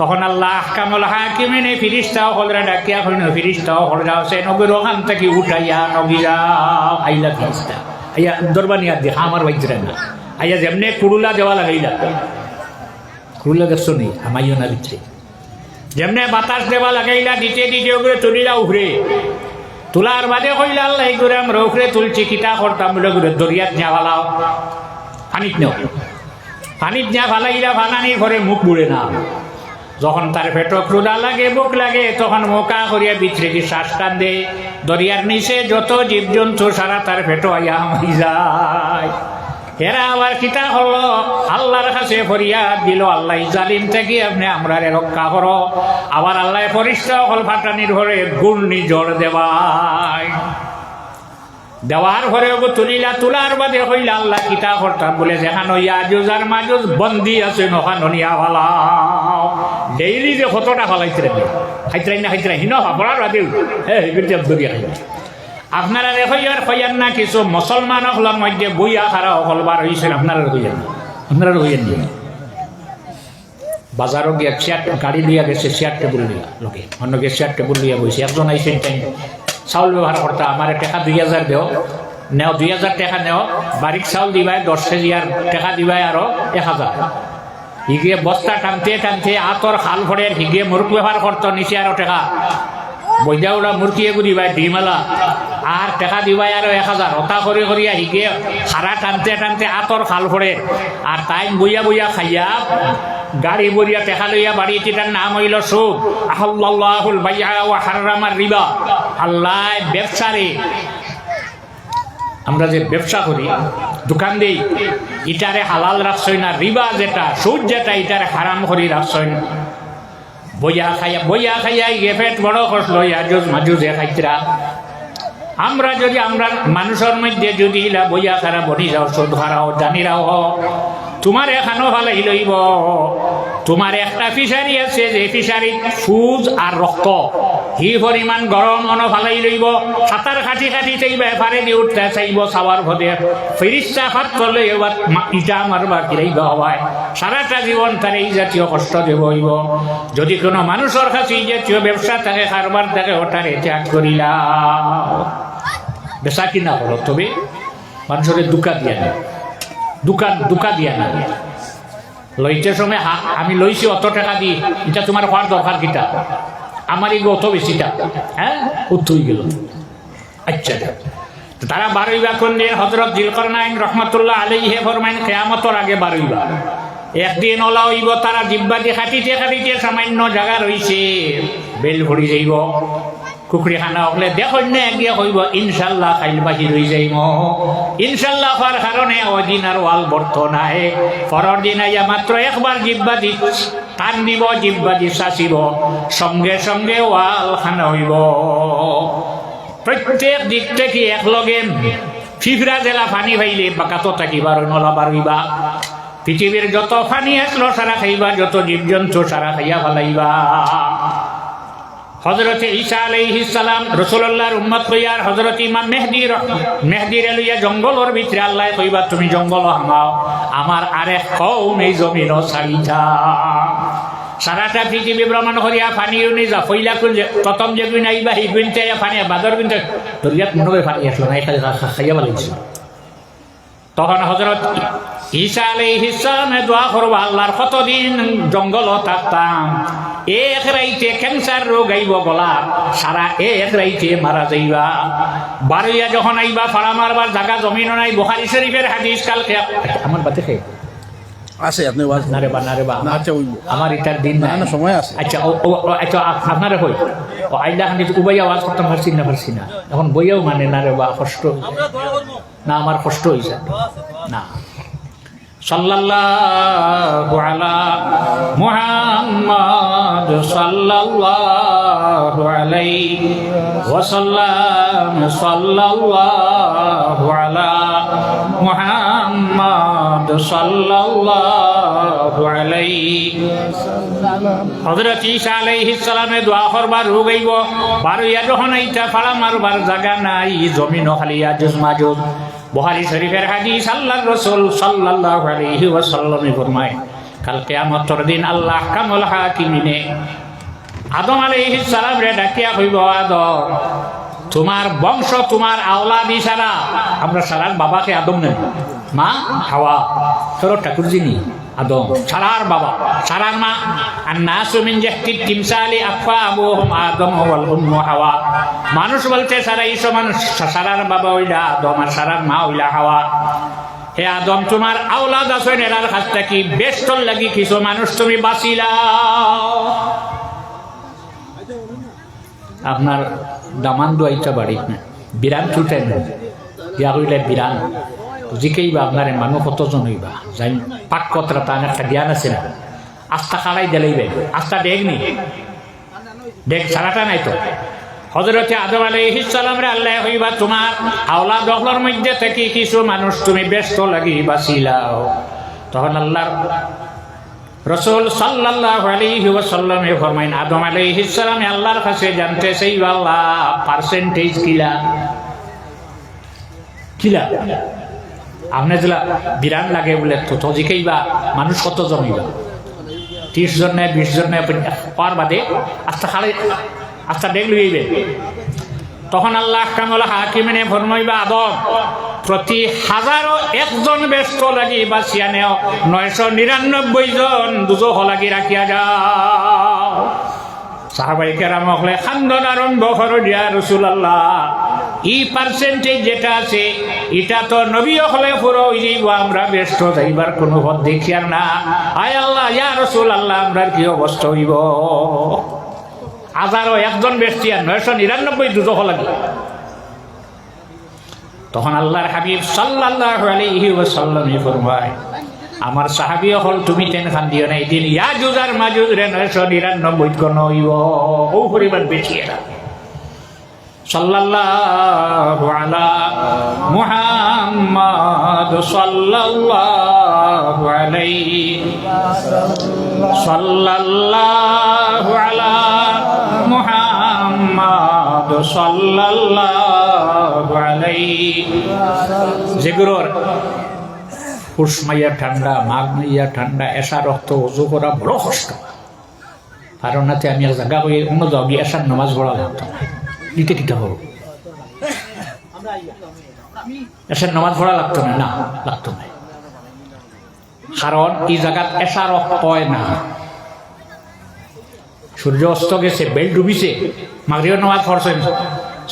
তখন আল্লাহ আহকামুল হাকিমিনে ফিরিস্তাও হলরা ডাকিয়া হইন ফিরিস্তাও হল যাও সে নগর ওখান থেকে উঠাইয়া নগি যাও আইলা ফিরিস্তা আইয়া দরবানিয়া দেখা আমার বাইজরা না আইয়া যেমনে কুড়ুলা দেওয়া লাগাইলা কুড়ুলা দেখছো নেই আমাইও না ভিতরে যেমনে বাতাস দেওয়া লাগাইলা দিতে ওগুলো তুলিলা উহরে তোলার বাদে কইলা আল্লাহ এগুলো আমরা উহরে তুলছি কিতা করতাম বলে ওগুলো দরিয়াত নিয়া ফালাও পানিত নিয়া ফালাইলা ফালানির ঘরে মুখ বুড়ে না যখন তার পেটো ক্রুদা লাগে বুক লাগে তখন মোকা করিয়া বিছরে কি শ্বাস টান দে দরিয়ার নিচে যত জীবজন্তু সারা তার পেটো আইয়া হামাই যায় এরা আবার কিতা হলো আল্লাহর কাছে ফরিয়াদ দিল আল্লাহ জালিম থেকে আপনি আমরা রক্ষা করো আবার আল্লাহ ফরিস্তা হল ফাটানির ঘরে ঘূর্ণিঝড় দেওয়ার ঘরে তুলিলা তুলার বাদে হইলা আল্লাহ কিতা করতাম বলে যেখানে ইয়াজুজ আর মাজুজ বন্দি আছে নখানো নিয়া ফালাও ডেইলি যে কতটা ফালাইতে খাইতরাই হিন ফাপড়ার বাদে দরিয়া আপনারা হইয়ার হইয়ার না কিছু মুসলমান হলার মধ্যে বইয়া খারা হলবার হয়েছিল আপনারা হইয়ার আপনারা রইয়েন নি বাজারও গিয়া চেয়ার গাড়ি লিয়া গেছে চেয়ার টেবিল লিয়া লোকে অন্য গিয়ে চেয়ার টেবিল লিয়া বসে একজন আইসেন টাইম চাউল ব্যবহার করতা আমার টাকা 2000 দেও নেও 2000 টাকা নেও বারিক চাউল দিবাই 10 কেজি আর টাকা দিবাই আরো 1000 হিগিয়ে বস্তা টানতে টানতে আতর খাল ভরে হিগিয়ে মুরগ ব্যবহার করতো নিচে আরো টাকা বইদা ওরা মুরগিয়ে দিবাই ডিমালা আর টাকা দিবাই আরো 1000 হতা করে করিয়া হিগিয়ে খারা টানতে টানতে আতর খাল ভরে আর তাই বইয়া বইয়া খাইয়া গাড়ি বরিয়া টাকা লইয়া বাড়ি এটার নাম হইল সুদ আহাল্লাহুল বাইআ ওয়া হারামার রিবা আল্লাহ ব্যবসারে আমরা যে ব্যবসা করি দোকান দেই ইটারে হালাল রাখছই না রিবা যেটা সুদ যেটা ইটারে হারাম করি রাখছই না বইয়া খাইয়া পেট বড় করলো ইয়াজুজ মাজুজে খাইতরা আমরা যদি আমরা মানুষের মধ্যে যদি ইলা বইয়া খারা বনি যাও সুদ হারাও জানিরাও তোমার এখানো ভালাই লইব তোমার একটা ফিশারি আছে যে ফিশারি সুজ আর রক্ত হি পরিমাণ গরম অনো ভালাই লইব সাঁতার খাটি খাটি চাইবে এফারে দিয়ে উঠতে চাইব সাওয়ার ভদে ফিরিস্তা হাত করলে এবার ইটা মারবা কিরাইব হওয়ায় সারাটা জীবন তার এই জাতীয় কষ্ট দেব হইব যদি কোনো মানুষের কাছে এই জাতীয় ব্যবসা থাকে কারবার থাকে ওটারে ত্যাগ করিলা বেচা কিনা করো তবে মানুষের দুকা দিয়া না দুকা দিয়া না লইতে সময় আমি লইছি অত টাকা দি এটা তোমার হওয়ার দরকার কিটা আমার এই অত বেশিটা হ্যাঁ উত্তর গেল আচ্ছা তারা বারইবা কোন দিন হযরত জিলকরনাইন রাহমাতুল্লাহ আলাইহি ফরমাইন কিয়ামতের আগে বারইবা একদিন ওলা হইব তারা জিব্বা দিয়ে খাটিতে খাটিতে সামান্য জায়গা রইছে বেল ভরি যাইব কুকুরি খানা হলে দেখুন না একদিকে হইব ইনশাল্লাহ খাইল বাহির হয়ে যাইব ইনশাল্লাহ হওয়ার কারণে ওই দিন আর ওয়াল বর্ত নাই পরের দিন আইয়া মাত্র একবার জিব্বা দি টান দিব জিব্বা দি চাচিব সঙ্গে সঙ্গে ওয়াল খানা হইব প্রত্যেক দিক থেকে একলগে ফিফরা জেলা পানি ভাইলে বাকাতো থাকিবার নলা বারইবা পৃথিবীর যত পানি আসলো সারা খাইবা যত জীবজন্তু সারা খাইয়া ভালাইবা হযরত ঈসা আলাইহিস সালাম রাসূলুল্লাহর উম্মত হইয়ার হযরত ইমাম মেহদির লইয়া জঙ্গলের ভিতরে আল্লাহ কইবা তুমি জঙ্গল হামাও আমার আরেক কওম এই জমিন ছাড়িতা সারাটা পৃথিবী ভ্রমণ করিয়া পানি উনি যা ফইলা কোন প্রথম যে গুণ আইবা এই গুণতে পানি বাদর গুণতে দরিয়াত মনে হয় পানি আসলো না এখানে খাইয়া ভালাইছিল তখন হযরত ঈসা আলাইহিস সালামে দোয়া করবা আল্লাহর কতদিন জঙ্গল থাকতাম এক রাইতে ক্যান্সার রোগ আইব গলা সারা এক রাইতে মারা যাইবা বারইয়া যখন আইবা ফাড়া মারবার জায়গা জমিন নাই বুখারী শরীফের হাদিস কালকে আমার বাতে খাই আছে আপনি ওয়াজ নারে বা আচ্ছা ওই আমার এটার দিন না না সময় আছে আচ্ছা আচ্ছা আপনারে কই ও আইলা খান উবাই আওয়াজ করতাম পারছি না এখন বইয়াও মানে নারে বা কষ্ট না আমার কষ্ট হইছে না সাল্লাল্লাহু আলা মুহাম্মদ সাল্লাল্লাহু আলাইহি ওয়াসাল্লাম সাল্লাল্লাহু আলা মুহাম্মদ সাল্লাল্লাহু আলাইহি হযরত ঈসা আলাইহিস সালামে দোয়া করবার রুগাইব বারইয়া যখন আইতা ফাড়া মারবার জায়গা নাই জমিন খালি আজুজ মাজুজ বুখারী শরীফের হাদিস আল্লাহর রাসূল সাল্লাল্লাহু আলাইহি ওয়াসাল্লাম ফরমায় কাল কিয়ামতের দিন আল্লাহ কামুল হাকিমিনে আদম আলাইহিস সালাম রে ডাকিয়া কইব আদম তোমার বংশ তোমার আওলাদ ইশারা আমরা সারার বাবাকে আদম নেই মা হাওয়া সরো ঠাকুর যিনি আদম সারার বাবা সারার মা আর নাসু মিন জাহতি তিমসালি আফা আবুহুম আদম ওয়াল উম্মু হাওয়া মানুষ বলতে সারা ঈসা মানুষ সারার বাবা হইলা আদম আর সারার মা হইলা হাওয়া হে আদম তোমার আওলাদ আছেন এরার কাছ থেকে বেষ্টর লাগি কিছু মানুষ তুমি বাঁচিলাও আপনার দামান দোয়াইটা বাড়ি না বিরান ছুটেন ইয়া হইলে বিরান জিকেইবা আপনার মানুষ কতজন হইবা যাই পাক কতরা তার একটা জ্ঞান আছে না আস্থা খাড়াই দিলেইবে আস্থা দেখনি দেখ সারাটা নাই তো হযরত আদম আলাইহিস সালাম রে আল্লাহ হইবা তোমার আওলাদ হলর মধ্যে থেকে কিছু মানুষ তুমি ব্যস্ত লাগি বাঁচিলাও তখন আল্লাহর রাসূল সাল্লাল্লাহু আলাইহি ওয়াসাল্লাম ফরমাইন আদম আলাইহিস সালাম আল্লাহর কাছে জানতে চাইবা আল্লাহ পার্সেন্টেজ কিলা আপনি যেটা বিরান লাগে বলে তো জিকেই বা মানুষ কত জমিবা 30 জন নেয় 20 জন নেয় পার বাদে আস্তা ডেক লইবে তখন আল্লাহ কামলা হাকিমিনে ফরমাইবা আদম প্রতি 1001 ব্যস্ত লাগি বাঁচিয়া নেও 999 জন দুজহ লাগি রাখিয়া যাও সাহাবাই কেরাম হলে খান্দন আরম্ভ করো দিয়া রাসূলুল্লাহ এই পার্সেন্টেজ যেটা আছে এটা তো নবী হলে পুরো যাইব আমরা ব্যস্ত যাইবার কোনো পথ দেখি আর না আয় আল্লাহ ইয়া রাসূলুল্লাহ আমরা কি অবস্থা হইব 1001 ব্যক্তি আর 999 দুজহ লাগে তখন আল্লাহর হাবিব সাল্লাল্লাহু আলাইহি ওয়াসাল্লাম ফরমায় আমার সাহাবী হল তুমি টেনশন দিও না এদিন ইয়াজুজ আর মাজুজ রে 999 কোন হইব ও পরিবার বেচিয়েরা সাল্লাল্লাহু আলা মুহাম্মদ সাল্লাল্লাহু আলাইহি সাল্লাল্লাহু আলা মুহাম্মদ সাল্লাল্লাহু আলাইহি যেগুলোর পুষ মাইয়া ঠান্ডা মাঘ মাইয়া ঠান্ডা এসা রক্ত উজু করা বড় কষ্ট কারণ নাতে আমি এক জায়গা হয়ে অন্য যাও গিয়ে এসার নামাজ পড়া লাগতো দিতে দিতে হবো এসার নামাজ পড়া লাগতো না লাগতো না কারণ এই জায়গাত এসা রক্ত হয় না সূর্য অস্ত গেছে বেল ডুবিছে মাগরিবের নামাজ পড়ছেন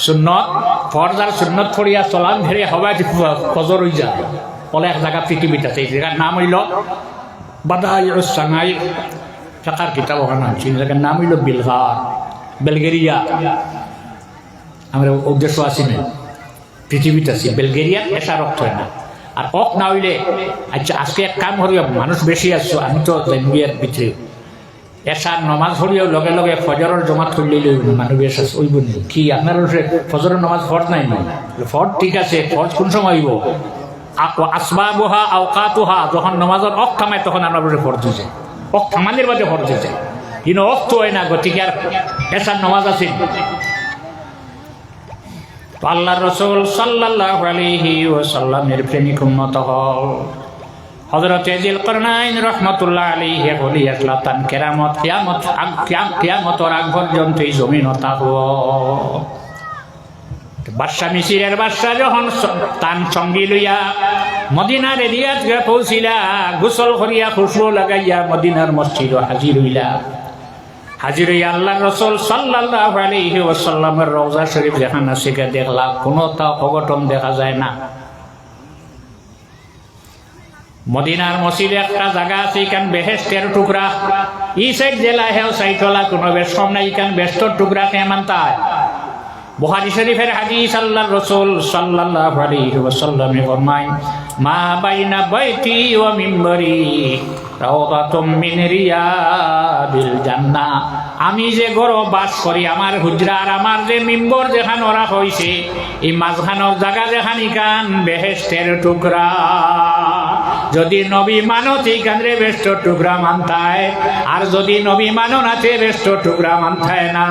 সুন্নত ফরজ আর সুন্নত পড়িয়া চলান ধরে হবাই ফজর হয়ে যায় বলে এক জায়গা পৃথিবীতে আছে এই জায়গার নাম হইল বাদাইউস সানাই ফিকহের কিতাব ওখানে আছে এই জায়গার নাম হইল বেলগেরিয়া আমরা উদ্দেশ্য আছি না পৃথিবীতে আছি বেলগেরিয়া এসা রক্ত হয় না আর অক না হইলে আচ্ছা আজকে এক কাম হরিয়া মানুষ বেশি আসছো আমি তো জানবিয়ার ভিতরে এসার নমাজ হরিয়াও লগে লগে ফজরের জমাত করলে মানুষ বেশ ওইব কি আপনার ফজরের নমাজ ফরজ নাই ফরজ ঠিক আছে ফরজ কোন সময় হইব আসবাবুহা আওকাতুহা যখন নামাজের অক থামায় তখন আমরা বলে ফরজ হয়েছে অক থামানির বাদে ফরজ হয়েছে কিন্তু অক তো হয় না গতিকে আর এসার নামাজ আছে আল্লাহ রাসূল সাল্লাল্লাহু আলাইহি ওয়াসাল্লামের প্রেমিক উম্মত হল হযরত যিলকরনাইন রাহমাতুল্লাহ আলাইহি বলি আসলাতান কেরামত কিয়ামতের আগ পর্যন্ত এই জমিন থাকব বাদশা মিসিরের বাদশা যখন তান সঙ্গী লইয়া মদিনার এরিয়াত গিয়ে পৌঁছিলা গোসল করিয়া খুশবু লাগাইয়া মদিনার মসজিদ হাজির হইলা হাজির হইয়া আল্লাহ রাসূল সাল্লাল্লাহু আলাইহি ওয়াসাল্লামের রওজা শরীফ যেখানে আছে দেখলা কোনো তা অঘটন দেখা যায় না মদিনার মসজিদে একটা জায়গা আছে এখান বেহেশতের টুকরা এই সাইড জেলা হেও সাইটলা কোনো বেশ কম নাই এখান বেহেশতের টুকরা কেমন তাই বুখারী শরীফের হাদিস আল্লাহর রাসূল সাল্লাল্লাহু আলাইহি ওয়াসাল্লাম ফরমায় মা বাইনা বাইতি ওয়া মিম্বরি রাওদাতুম মিন রিয়াদিল জান্নাহ আমি যে ঘরে বাস করি আমার হুজরা আর আমার যে মিম্বর যেখানে ওরা হইছে এই মাঝখানের জায়গা যেখানে কান বেহেশতের টুকরা যদি নবী মানত এইখানে বেহেশতের টুকরা মানতায় আর যদি নবী মানো না তে বেহেশতের টুকরা মানতায় না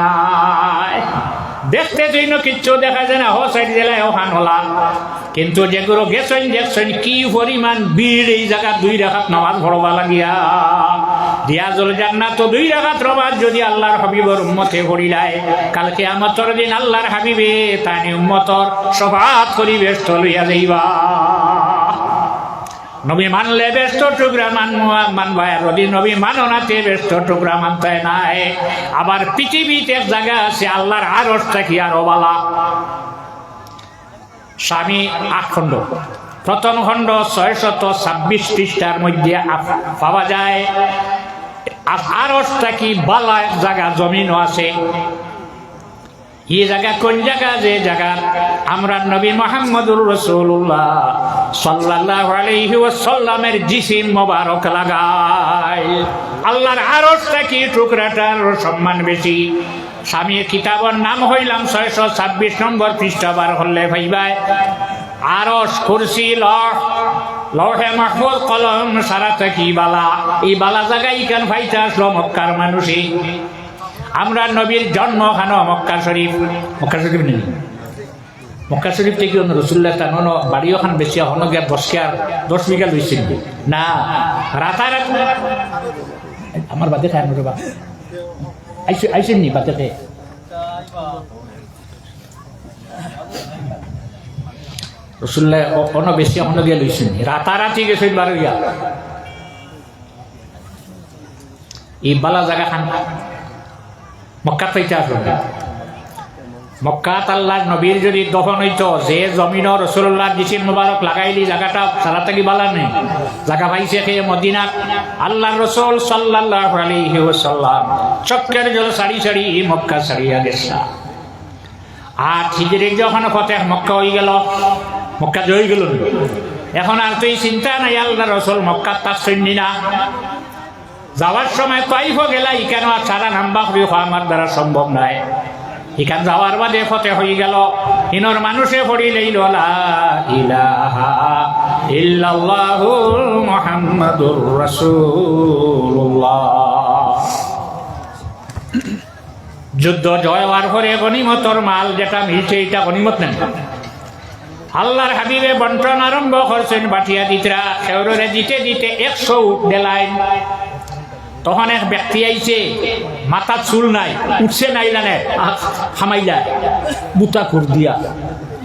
দেখতে জন্য কিচ্ছু দেখা যায় না ও সাইড জেলায় ওখান হলা কিন্তু যেগুলো গেছেন দেখছেন কি পরিমাণ ভিড় এই জায়গা 2 রাকাত নামাজ পড়বা লাগিয়া রিয়াজুল জান্নাত তো 2 রাকাত নামাজ যদি আল্লাহর হাবিবের উম্মতে পড়িলায় কাল কিয়ামতের দিন আল্লাহর হাবিবে তানি উম্মতর শফাআত করি ব্যস্ত লইয়া যাইবা নবী মানলে ব্যস্ত টুকরা মানবা যদি নবী মানো না তে ব্যস্ত টুকরা মানতে নাই আবার পৃথিবীতে এক জায়গা আছে আল্লাহর আরশটা কি আরো বালা স্বামী 8 খণ্ড প্রথম খণ্ড 626 পৃষ্ঠার মধ্যে পাওয়া যায় আরশটা কি বালা এক জায়গা জমিনও আছে এই জায়গা কোন জায়গা যে জায়গা আমরা নবী মুহাম্মদুর রাসূলুল্লাহ সাল্লাল্লাহু আলাইহি ওয়াসাল্লামের জিসিম মোবারক লাগাই আল্লাহর আরশটা কি টুকরাটার সম্মান বেশি স্বামীর কিতাবের নাম হইলাম 626 নম্বর পৃষ্ঠা বার হলে ভাইবাই আরশ কুরসি লৌহে মাহফুজ কলম সারাটা কি বালা এই বালা জায়গায় কেন ভাইটা আসলো মক্কার মানুষই আমরা নবীর জন্ম খানো মক্কা শরীফ নেই মক্কা শরীফ থেকে অন্য রসুল্লাহ তান বাড়ি ওখান বেশি হন গিয়া 10 বিঘা লইছিল না রাতারাত আমার বাদে খায় না বা আইসেন নি বাদে খেয়ে রসুল্লাহ অন্য বেশি হন গিয়া লইছেন রাতারাতি গেছে বারো গিয়া এই বালা জায়গা খান মক্কা পাইতে আসবেন মক্কাত আল্লাহ নবীর যদি দফন হইতো যে জমিন রসুল্লাহ দিছিল মুবারক লাগাইলি জায়গাটা সারা থাকি বালা নেই জায়গা পাইছে খেয়ে মদিনা আল্লাহ রসুল সাল্লাল্লাহু আলাইহি ওয়াসাল্লাম চক্কের জল সারি সারি মক্কা সারিয়া গেছে আর হিজরির যখন ফতেহ মক্কা হয়ে গেল মক্কা জয় গেল এখন আর তুই চিন্তা নাই আল্লাহ রসুল মক্কা তার সৈন্য না যাওয়ার সময় তাইফ গেলা ইকেন আর সারা নাম্বা হয়ে আমার দ্বারা সম্ভব নাই ইখান যাওয়ার বাদে ফতে হয়ে গেল ইনর মানুষে পড়িলেই লা ইলাহা ইল্লাল্লাহু মুহাম্মাদুর রাসূলুল্লাহ যুদ্ধ জয় হওয়ার পরে গনিমতর মাল যেটা মিলছে এটা গনিমত নেন আল্লাহর হাবিবে বন্টন আরম্ভ করছেন বাটিয়া দিতরা খেউরে দিতে দিতে 100 উঠ দেলাইন তখন এক ব্যক্তি আইছে মাথা চুল নাই উঠছে নাই জানে খামাই যায় বুতা খুর দিয়া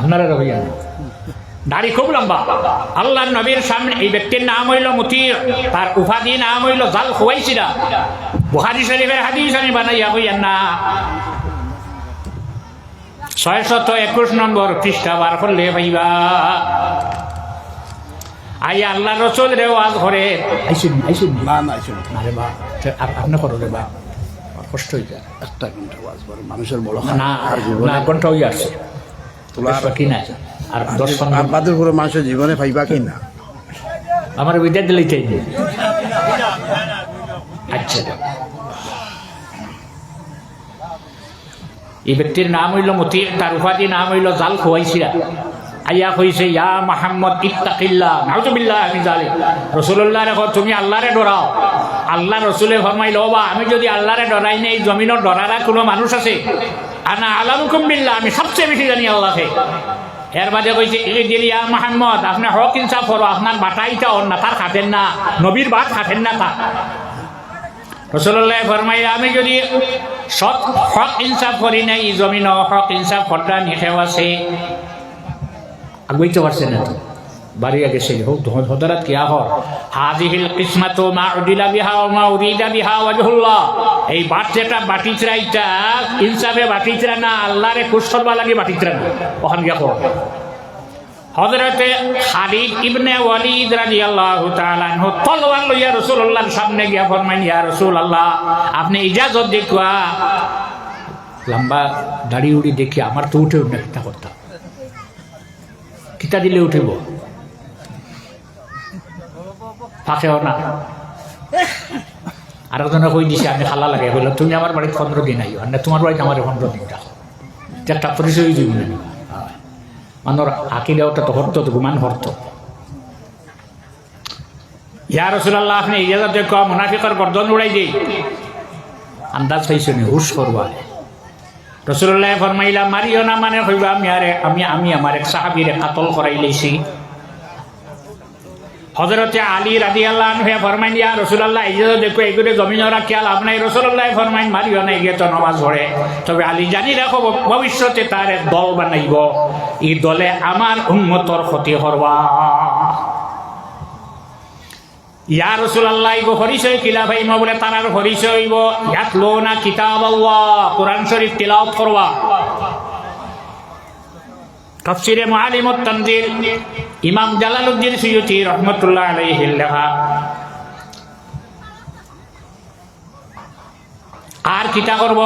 আপনারা রহিয়া দাড়ি খুব লম্বা আল্লাহর নবীর সামনে এই ব্যক্তির নাম হইল মুতির তার উপাধি নাম হইল জাল খুয়াইছিরা বুখারী শরীফের হাদিস আমি বানাইয়া হইয়ান না 621 নম্বর পৃষ্ঠা বার করলে ভাইবা আই আল্লাহ রসুল রে ওয়াজ করে আইসুন না না আইসুন আরে বা আপনি করো রে বা কষ্ট হয়ে যায় একটা ঘন্টা ওয়াজ করে মানুষের বড় না না ঘন্টা হয়ে আসছে তোলার বাকি না আর 10 আর বাদের করে মানুষের জীবনে পাইবা কি না আমার বিদ্যা দিলেই চাই আচ্ছা এই ব্যক্তির নাম হইল মতি তার উপাধি নাম হইল জাল খুয়াইছিরা আইয়া কইছে ইয়া মুহাম্মদ ইত্তাকিল্লাহ নাউযুবিল্লাহ মিন যালিক রাসূলুল্লাহ রে তুমি আল্লাহরে ডরাও আল্লাহ রাসূলে ফরমাইলো বা আমি যদি আল্লাহরে ডরাই না এই জমিনের ডরারা কোনো মানুষ আছে আনা আলামুকুম বিল্লাহ আমি সবচেয়ে বেশি জানি আল্লাহকে এর বাদে কইছে ইয়া মুহাম্মদ আপনি হক ইনসাফ করো আপনার বাটাইটা অন্য তার খাতেন না নবীর বাত খাতেন না তা রাসূলুল্লাহ ফরমাইলো আমি যদি সৎ হক ইনসাফ করি না এই জমিন হক ইনসাফ করতে নিষেধ আছে আগুইতে পারছে না বাড়িয়া গেছে হদরাত কিয়া হর হাযিহিল কিসমাতু মা উদিলা বিহা ওয়া মা উরিদা বিহা ওয়াজহুল্লাহ এই বাট যেটা বাটিচরা এটা ইনসাফে বাটিচরা না আল্লাহরে খুশ করবা লাগি বাটিচরা না ওখান গিয়া কর হযরতে খালিদ ইবনে ওয়ালিদ রাদিয়াল্লাহু তাআলা আনহু তলোয়ার লইয়া রাসূলুল্লাহর সামনে গিয়া ফরমাইন ইয়া রাসূলুল্লাহ আপনি ইজাজত দেখুয়া লম্বা দাড়ি উড়ি দেখি আমার তো উঠে উঠে কিতা করতা কিতা দিলে উঠিব ফাঁকেও না আর একজনে কই দিছে আমি খালা লাগে বললাম তুমি আমার বাড়িতে 15 দিন আইও না তোমার বাড়িতে আমার 15 দিন রাখো একটা পরিচয় দিব না মানুষ আঁকিলে ওটা তো হরতো গুমান হরতো ইয়া রাসূলুল্লাহ আপনি ইজাজত দেখো মুনাফিকের গর্দন উড়াই দেই আন্দাজ পাইছো নি হুশ করবা রাসূলুল্লাহ ফরমাইলা মারিও না মানে কইবা আমি আমার এক সাহাবীরে কাতল করাই লইছি হযরতে আলী রাদিয়াল্লাহু আনহু ফরমাইন ইয়া রাসূলুল্লাহ ইজাজত দেখো এগুলো জমিনে রাখিয়া লাভ নাই রাসূলুল্লাহ ফরমাইন মারিও না গিয়ে তো নামাজ পড়ে তবে আলী জানি রাখো ভবিষ্যতে তার এক দল বানাইব এই দলে আমার উম্মতর ক্ষতি করবা ইয়া রাসূলুল্লাহ গো পরিচয় কিলা ভাই মা বলে তারার পরিচয় হইব ইয়াতলুনা কিতাবাল্লাহ কোরআন শরীফ তিলাওয়াত করবা তাফসীরে মুআল্লিমুত তানজিল ইমাম জালালউদ্দিন সুয়ুতী রাহমাতুল্লাহ আলাইহি লেখা আর কিতা করব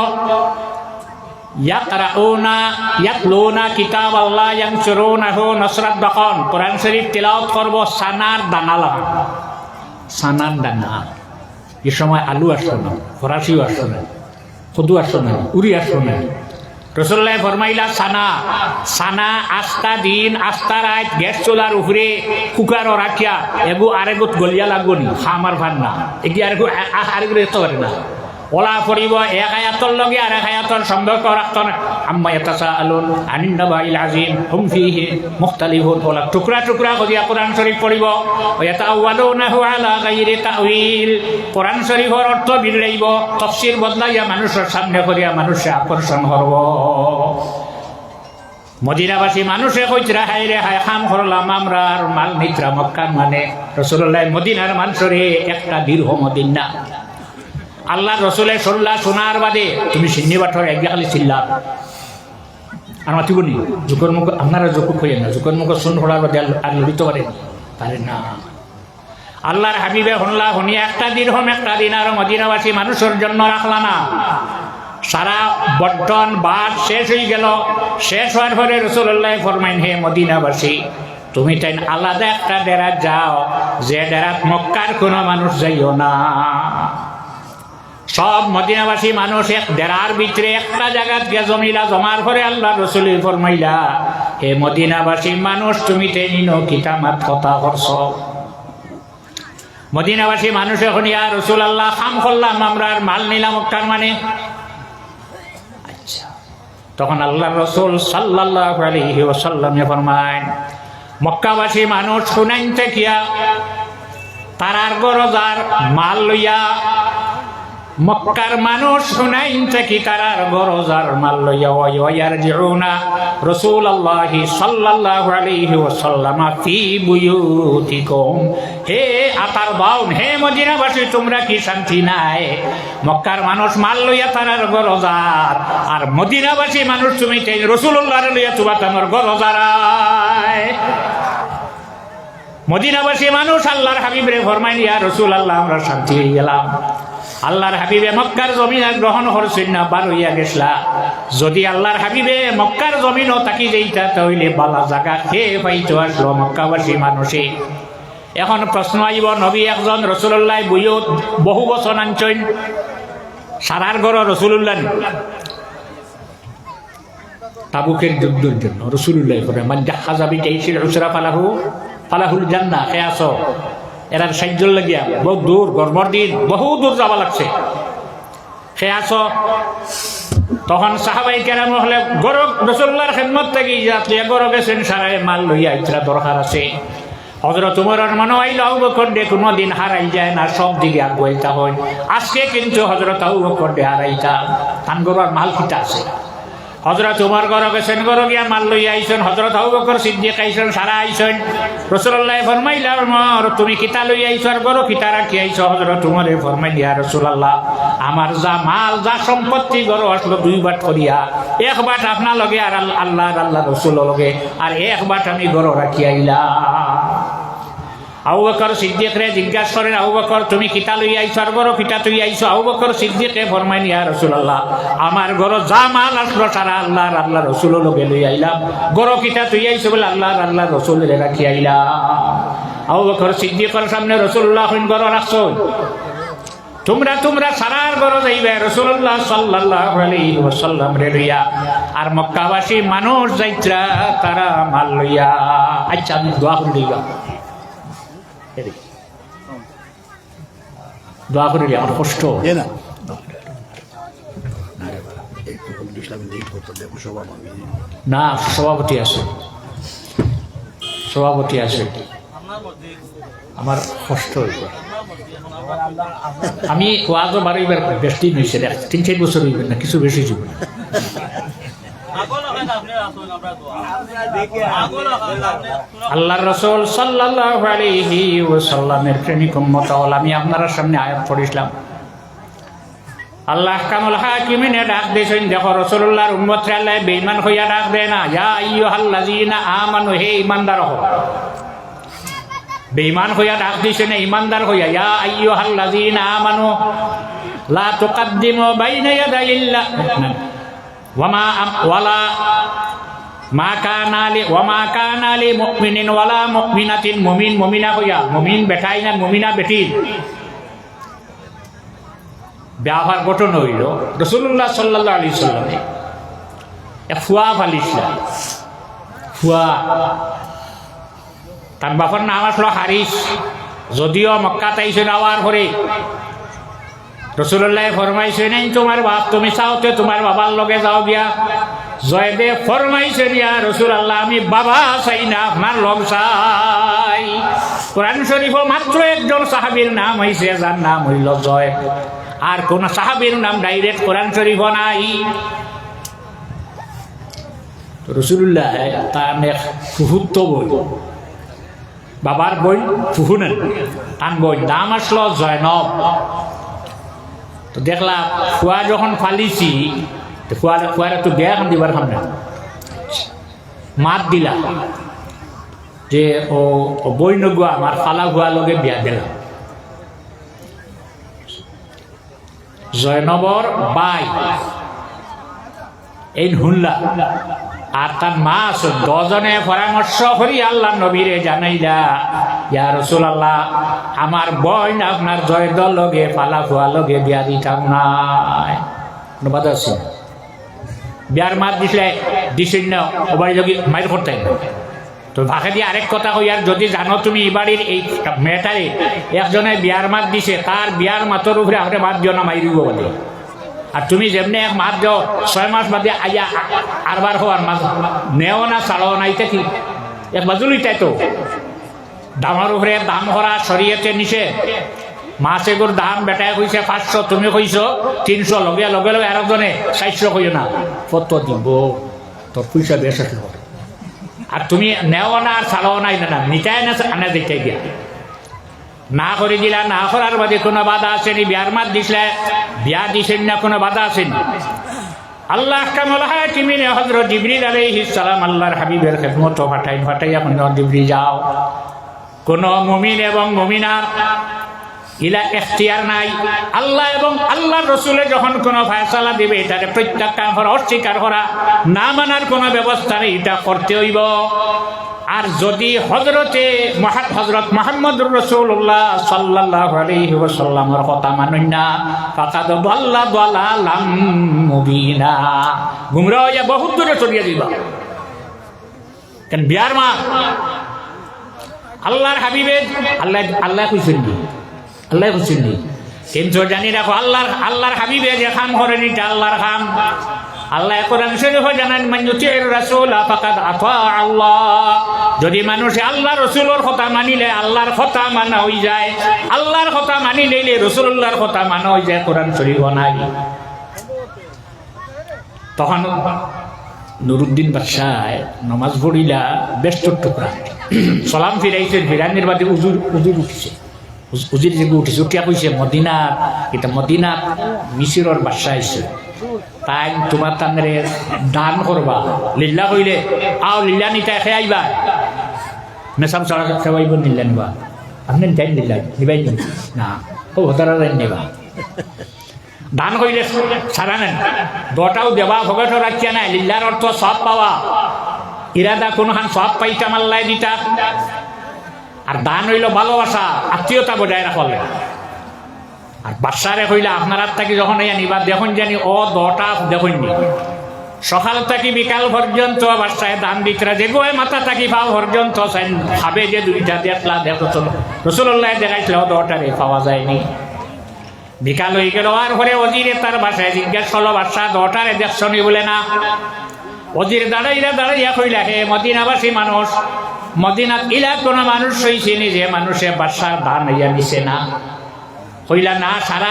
ইয়াতলুনা কিতাবাল্লাহ ইয়ানসুরুনাহু নাসরাত বাকান কোরআন শরীফ তিলাওয়াত করব সানার দানা লাগা সানার দানা এই সময় আলু আসতো না ফরাসিও আসতো না কদু আসতো না উড়ি আসতো না রাসূলুল্লাহ ফরমাইলা সানা আস্তা দিন আস্তা রাত গ্যাস চুলার উপরে কুকার রাখিয়া এগু আরেগুত গলিয়া লাগবো নি খামার ভান না এগি আরেগু এত পারে না ওলা পড়িব এক আয়াতর লগে আর এক আয়াতর সম্পর্ক রাখতো না। আম্মা ইয়াতাসাআলুন আনিন নাবাইল আযীম হুম ফীহি মুখতালিফুন, ওলা টুকরা টুকরা করিয়া কোরআন শরীফ পড়িব। ওয়া ইয়াতাআওয়ালুনাহু আলা গায়রি তাউইল, কোরআন শরীফের অর্থ বিগড়াইব, তাফসীর বদলাইয়া মানুষের সামনে করিয়া মানুষে আকর্ষণ করব। মদিনাবাসী মানুষে কইতরা হাই রে হাই খাম করলাম আমরা আর মাল নিত্রা মক্কার মানে রাসূলুল্লাহ মদিনার মানুষরে একটা দিরহম দিন না। আল্লাহ রসুলের সল্লা শোনার বাদে তুমি সিন্নি বাঠর একদিন খালি চিল্লাম আর মাতিব নি জুকর মুখ আপনারা জুকুর হইয়েন না, জুকর মুখ শুন হওয়ার বাদে আর লড়িতে পারেন না। আল্লাহর হাবিবে হনলা হনিয়া একটা দিরহম একটা দিন আর মদিনাবাসী মানুষের জন্য রাখলা না। সারা বন্টন বাদ শেষ হয়ে গেল। শেষ হওয়ার পরে রাসূলুল্লাহ ফরমাইন, হে মদিনাবাসী তুমি তাই আলাদা একটা ডেরাত যাও, যে ডেরাত মক্কার কোনো মানুষ যাইও না। সব মদিনাবাসী মানুষ এক ডেরার ভিতরে একটা জায়গাত গিয়ে জমিলা, জমার পরে আল্লাহ রসুল ফরমাইলা, হে মদিনাবাসী মানুষ তুমি তাই নিনো কিতামাত কথা করছ। মদিনাবাসী মানুষ এখন ইয়া রসুল আল্লাহ খাম করলাম আমরা আর মাল নিলাম মক্কার মানে। আচ্ছা, তখন আল্লাহ রসুল সাল্লাল্লাহু আলাইহি ওয়াসাল্লাম ফরমায়, মক্কাবাসী মানুষ শুনাইন থাকিয়া তারার গরজার মাল লইয়া, মক্কার মানুষ শুনাইন থাকি তারার গরজার মাল লইয়া ওয়ায়ারজিউনা রাসূলুল্লাহ সাল্লাল্লাহু আলাইহি ওয়াসাল্লাম ফি বুয়ুতিকুম, হে আতার বাউন, হে মদিনাবাসী তোমরা কি শান্তি নাই? মক্কার মানুষ মাল লইয়া তারার গরজার, আর মদিনাবাসী মানুষ তুমি তাই রাসূলুল্লাহর লইয়া তোমরা তোমার গরজার। মদিনাবাসী মানুষ আল্লাহর হাবিবরে ফরমাইন, ইয়া রাসূলুল্লাহ আমরা শান্তি হয়ে গেলাম। আল্লাহর হাবিবে মক্কার জমিন গ্রহণ করছেন না, বার হইয়া গেছলা। যদি আল্লাহর হাবিবে মক্কার জমিনও তাকি যাইতা তাহলে বালা জায়গা খেয়ে পাইতো আসলো মক্কাবাসী মানুষে। এখন প্রশ্ন আইব, নবী একজন রাসূলুল্লাহ বুয়ুত বহু বছর আনছেন, সারার ঘর রাসূলুল্লাহ তাবুকের যুদ্ধের জন্য রাসূলুল্লাহ করে মান জাহাজা বিজাইশিল উসরা ফালাহুল জান্নাহ। কে আসো এরার সাহায্য লাগিয়া বহু দূর, গরমর দিন বহু দূর যাওয়া লাগছে। সে আসো তখন সাহাবাই কেরাম হলে গরব রাসূলুল্লাহর খেদমত থেকে যাত্রিয়া গরব গেছেন, সারায় মাল লইয়া ইতরা দরকার আছে। হযরত উমরের মনে হইল আবু বকর দে কোনোদিন হারাই যায় না, সব দিকে আগুয়াইতা হয়। আজকে কিন্তু হযরত আবু বকর দে হারাইতা, তান গরবার মাল কিতা আছে। হযরত উমর গর গেছেন, গর গিয়া মাল লইয়া আইছেন। হযরত আবু বকর সিদ্দিক আইছেন, সারা আইছেন। রাসূলুল্লাহ ফরমাইলা, উমর তুমি কিতা লইয়া আইছো আর গর কিতা রাখি আইছো? হযরত উমরে ফরমাইল, ইয়া রাসূলুল্লাহ আমার যা মাল যা সম্পত্তি গর আসলো দুই বাট করিয়া, এক বাট আপনার লগে আর আল্লাহ রাসূলের লগে, আর এক বাট আমি গর রাখি আইলাম। আবু বকর সিদ্দিকরে জিজ্ঞাসা করেন, আবু বকর তুমি কিতা লইয়া আইছো আর গর কিতা তুই আইছো? আবু বকর সিদ্দিকে ফরমাইন, ইয়া রাসূলুল্লাহ আমার গর যা মাল আসলো সারা আল্লাহ রাসূলের লগে লই আইলাম। গর কিতা তুই আইছো বলে আল্লাহ রাসূলের রাখি আইলাম। আবু বকর সিদ্দিকের সামনে রাসূলুল্লাহ কইন, গর রাখছো তোমরা সারার গর যাইবে রাসূলুল্লাহ সাল্লাল্লাহু আলাইহি ওয়াসাল্লাম রে লইয়া, আর মক্কাবাসী মানুষ যাইত্রা তারা মাল লইয়া। আচ্ছা আমি দোয়া করে দিবা, দোয়া করে আমার কষ্ট না না। সভাপতি আছে আমার কষ্ট হইব। আমি ওয়াজও বারবার বেশি হয়েছে, 3-4 বছর হইবেন না, কিছু বেশি যাব না। আল্লাহর রাসূল সাল্লাল্লাহু আলাইহি ওয়াসাল্লামের প্রেমিক উম্মত হল। আমি আপনার সামনে আয়াত পড়িলাম। আল্লাহ কামুল হাকিমিনে ডাক দিয়েছেন, দেখো রাসূলুল্লাহর উম্মতরা আল্লাহ বেঈমান হইয়া ডাক দেয় না, ইয়া আইয়ুহাল্লাযীনা আমানু, হে ঈমানদার হও। বেঈমান হইয়া ডাক দিয়েছে না, ঈমানদার হইয়া। ইয়া আইয়ুহাল্লাযীনা আমানু লা তুকদ্দিমু বাইনা ইয়াদাইল্লাহ মা কানা লি মুমিনিন ওয়ালা মুমিনাতিন, মুমিন মুমিনা হইয়া, মুমিন বেটাই না মুমিনা বেটি ব্যবহার গঠন হইল। রাসূলুল্লাহ সাল্লাল্লাহু আলাইহি সাল্লামে ফুয়া ফালিছিলেন। ফুয়া তার বাবার নাম আসলো হারিস। যদিও মক্কাত আইসেন আওয়ার পরে রসুল্লাহ ফরমাইছে নাই তোমার বাপ তুমি চাওতে তোমার বাবার লগে যাও গিয়া জয়দেব ফরমাইছে দিয়া রসুল আল্লাহ আমি বাবা চাই না আপনার লগ চাই। কোরআন শরীফ মাত্র একজন সাহাবীর নাম হইছে যার নাম হইল জয়, আর কোন সাহাবীর নাম ডাইরেক্ট কোরআন শরীফ নাই। রসুল্লাহ তার ফুহুত্ব বই, বাবার বই ফুহু নেন, তার বই নাম আসলো জয়নব। তো দেখলাম ফুয়া যখন ফালিছি ফুয়ারা তো বিয়া খান দিবার খান না, মাত দিলা যে ও বই নগুয়া আমার ফালা ফুয়া লগে বিয়া দিলাম। জয়নবর বাই এই হুল্লা আর তার মা আছে, দজনে পরামর্শ করি আল্লাহ নবীরে জানাইলা ইয়া রাসূলুল্লাহ আমার বোন আপনার জয়দল লগে ফালা ফুয়া লগে বিয়া দিতাম নাই। অনুবাদ আছে বিয়ার মাত দিছেন না ও বাড়ি যোগী মাইর করতেন। তো ভাষা দিয়ে আরেক কথা কই, আর যদি জানো তুমি এই বাড়ির এই মেয়েটারে একজনে বিয়ার মাত দিছে তার বিয়ার মাতর উপরে আপনি মাত দিও না মাইরিব বলে, আর তুমি যেমনি এক মাত দিও 6 মাস বাদে আইয়া আরবার হওয়ার মাছ নেও না ছাড়ো না, এটা কি এক বাজুলিটাই তো দামের উপরে দাম করা শরীয়তে নিছে। মাছ এগুলোর দাম বেটায় কইছে 500 তুমি কইছো 300, লগে লগে লগে আরেকজনে 400 কইও না, কত দিব তোর পয়সা বেশ আসলো। আর তুমি নেও না আর ছাড়ো নাই না নিটাই না আনা দিটাই দিয়া না করে দিলা, না করার বাদে কোনো বাধা আসেনি। বিয়ার মাত দিছিলে বিয়া দিছেন না কোনো বাধা আসেনি। আল্লাহ কামল হাকিমিনে হযরত জিবরিল আলাইহিস সালাম আল্লাহর হাবিবের খেদমত ফাটাইয়া কোন জিবরিল যাও, কোন মুমিন এবং মুমিনার ইলা ইখতিয়ার নাই। আল্লাহ এবং আল্লাহর রাসূলে যখন কোনো ফয়সালা দিবে এটাকে প্রত্যাখ্যান করা, অস্বীকার করা, না মানার কোনো ব্যবস্থা নেই, এটা করতে হইব। আর যদি হযরত মুহাম্মদুর রাসূলুল্লাহ সাল্লাল্লাহু আলাইহি ওয়াসাল্লামের কথা মানেন না ফাকাদ দাল্লা দালালাম মুবিনা, গুমরাহ হইয়া বহুত দূরে চলিয়া যাইবা। কেন বিয়ার মা আল্লাহর হাবিবের আল্লাহ কইছেন আল্লাহ কইছেন কিন্তু জানি রাখো আল্লাহর হাবিবে যে কাম করেন এটা আল্লাহর কাম। আল্লাহ কোরআন শরীফে জানান মান ইউতির রাসূল ফাকাদ আতা আল্লাহ, যদি মানুষে আল্লাহ রাসূলের কথা মানিলে আল্লাহর কথা মানা হই যায়, আল্লাহর কথা মানি লইলে রাসূলুল্লাহর কথা মানা হই যায়। কোরআন শরীফ নাই। তখন নুরুদ্দিন বাদশাহ নামাজ পড়িলা ব্যস্ত টুকরা সালাম ফিরাইছে, ফিরানির বাদে উজুর উঠিছে, উজির যে উঠিছে উঠিয়া কইছে মদিনার এটা মদিনার মিশরের বাদশাহ আইছে, তাই তোমার তানরে দান করবা, লিল্লা কইলে আও লিল্লা নিতে খেয়াইবা নেশাম সারা খেয়াইব নিল্লা নিবা, আপনি নিতাই লিল্লা নিবাই না ও হতারা নেবা দান কইলে সারা নেন, দটাও দেবা ভগত রাখিয়া নাই। লিল্লার অর্থ সব পাওয়া, ইরাদা কোনখান সব পাইতাম আল্লাহ দিতা। আর দান হইল ভালোবাসা, আত্মীয়তা বজায় রাখলে। আর বাদশারে কইলা আপনার থাকি যখন নিবা দেখুন জানি ও দটা দেখুন নি, সকাল থাকি বিকাল পর্যন্ত বাদশায় দান দিতরা, যে গোয় মাথা থাকি পাও পর্যন্ত খাবে যে দুইটা দেখলা দেখো রাসূলুল্লাহ দেখাইছিল দটারে পাওয়া যায়নি। বিকাল হয়ে গেল আর পরে ওজিরে তার বাসায় জিজ্ঞাসা করলো বাদশাহ দটারে দেখছনি বলে না। ওজির দাঁড়াইয়া কইলা হে মদিনাবাসী মানুষ, মদিনাত ইলা কোন মানুষ হইছেনি যে মানুষে বাদশার দান হইয়া নিছে না? কইলা না সারা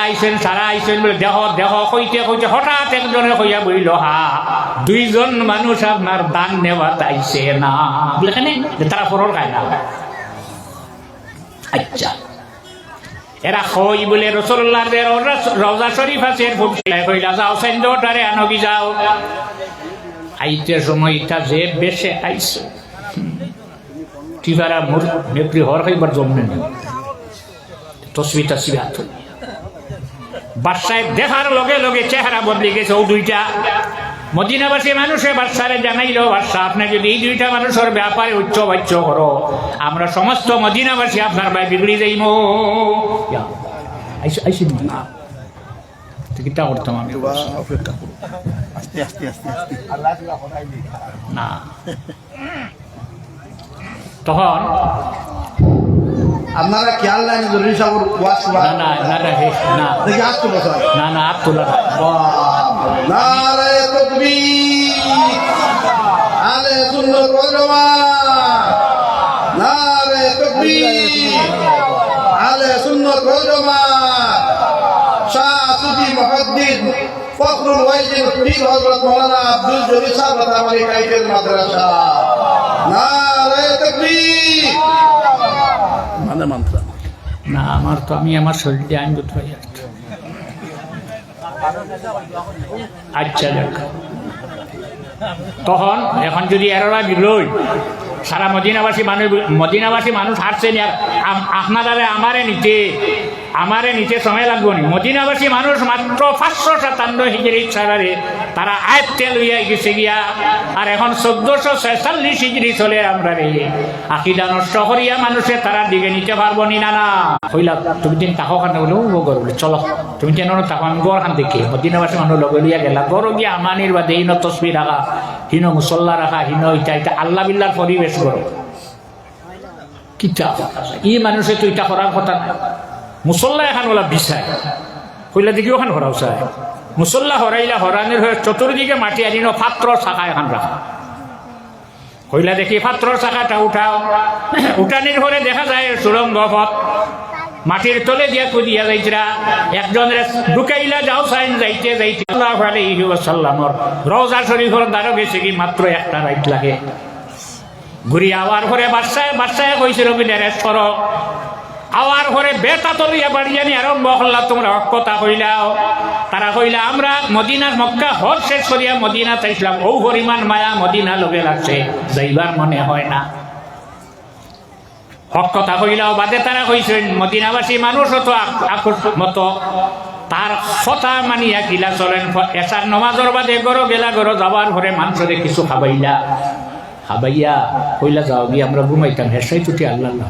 আইছেন বলে দেহ কইতে হঠাৎ একজনে কইয়া বইল হা দুইজন মানুষ আপনার দান নেওয়া আইছে না বলে কেন তারা পরর খায় না। আচ্ছা এরা কই বলে রাসূলুল্লাহর রওজা শরীফ আছে কইলা যাও সেন্ডটারে আনবি যাও। আইতে সময় এটা যে বেশে আইছে টিভারা মোর মেপ্রি হর খাইবার জমনে নেই তসবিটা সিবাত বাদশাহ দেখার লগে লগে চেহারা বদলে গেছে। ও দুইটা মদিনাবাসী মানুষে বাদশারে জানাইলো বাদশাহ আপনি যদি এই দুইটা মানুষের ব্যাপারে উচ্চ বাচ্য করো আমরা সমস্ত মদিনাবাসী আপনার ভাই বিগড়ি যাইম। আইসি না কিতা করতাম আমি অপেক্ষা করো আস্তে আস্তে আস্তে আস্তে না। তখন আপনারা খেয়াল নাই জরুরি সাগর ওয়াজ না না না না না দেখি আসতে বসা না না আর তোলা না। নারে তাকবীর আলে সুন্নাত ওয়াল জামাত নারে তাকবীর আলে সুন্নাত ওয়াল জামাত শাহ সুফি মুহাদ্দিস ফখরুল ওয়াইজিন পীর হযরত মাওলানা আব্দুল জলিল সাহেব রাহমাতুল্লাহি কাইফের মাদ্রাসা নারে তাকবীর মানে মন্ত্র না আমার তো আমি আমার শরীরে আইন বোধ হয়ে যাচ্ছে। আচ্ছা দেখ তখন এখন যদি এরা বিরোই সারা মদিনাবাসী মানুষ হারছেন আর আপনারা আমারে নিতে সময় লাগবো নি। মদিনাবাসী মানুষ মাত্র 557 হিজরি ছাড়ারে তারা আয়ত্তে লইয়া গেছে গিয়া আর এখন 1446 হিজরি চলে আমরা রে আকিদা নষ্ট করিয়া মানুষে তারা দিকে নিতে পারবো নি। না না হইলা তুমি দিন তাকো খান বলে বলে চলো তুমি কেন তাকো আমি গড় খান দেখি মদিনাবাসী মানুষ লগে লইয়া গেলা গড় গিয়া আমানির বাদে হিন তসবি রাখা হিন মুসল্লা রাখা হিন ইটা আল্লাহ বিল্লার পরিবেশ করো কিতা ই মানুষে তো ইটা করার কথা না। মুসল্লা এখন ওলা বিছায় হইলা দেখি ওখান হরাও চায় মুসল্লা হরাইলা হরানির হয়ে চতুর্দিকে মাটি আনিন পাত্র শাখা এখন রাখা হইলা দেখি পাত্র শাখাটা উঠাও উঠানির ঘরে দেখা যায় সুরঙ্গ পথ মাটির তলে দিয়া কুদিয়া যাইতরা একজনের ঢুকাইলা যাও সাইন যাইতে যাইতে সাল্লাল্লাহু আলাইহি ওয়াসাল্লামর রওজা শরীফের দ্বারও গেছে কি মাত্র একটা রাইট লাগে ঘুরি আওয়ার ঘরে বাদশায় কইছে রবিনের সর আওয়ার ঘরে বেটা তলিয়া বাড়ি জানি আরম্ভ করলা তোমরা কথা কইলাও তারা কইলা আমরা মদিনা মক্কা হজ শেষ করিয়া মদিনা চাইছিলাম ও পরিমাণ মায়া মদিনা লগে লাগছে যাইবার মনে হয় না। হক কথা কইলাও বাদে তারা কইছেন মদিনাবাসী মানুষ তো মতো তার কথা মানিয়া কিলা চলেন এসার নমাজর বাদে গরো গেলা গরো যাবার ঘরে মানুষরে কিছু খাবাইয়া কইলা যাও গিয়ে আমরা ঘুমাইতাম হেসাই ছুটি আল্লাহ আল্লাহ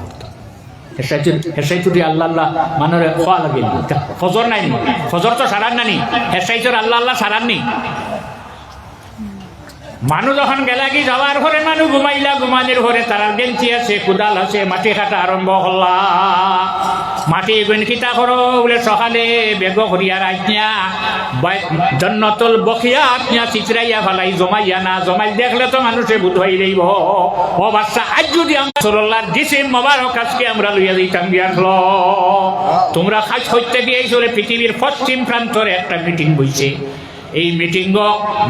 হেসাই ছুটি আল্লাহ আল্লাহ মানুষ খোয়া লাগে ফজর নাই ফজর তো সারান নানি হেসাই তোর আল্লাহ আল্লাহ সারান নি মানুষ যখন গেলা কি যাওয়ার ঘরে মানুষ ঘুমাইলা ঘুমানির ঘরে তারা বেঞ্চি আছে কুদাল আছে মাটি কাটা আরম্ভ করলা মাটি গণকিতা করো বলে সকালে বেগ করিয়া রাখিয়া জন্নতল বকিয়া আপনিয়া চিচরাইয়া ফেলাই জমাইয়া না জমাই দেখলে তো মানুষে বুধ হয়ে যাইব ও বাচ্চা আজ যদি আমরা ডিসেম মোবারক আজকে আমরা লইয়া দিতাম গিয়াছিল তোমরা খাস করতে গিয়েছো পৃথিবীর পশ্চিম প্রান্তরে একটা মিটিং বইছে এই মিটিং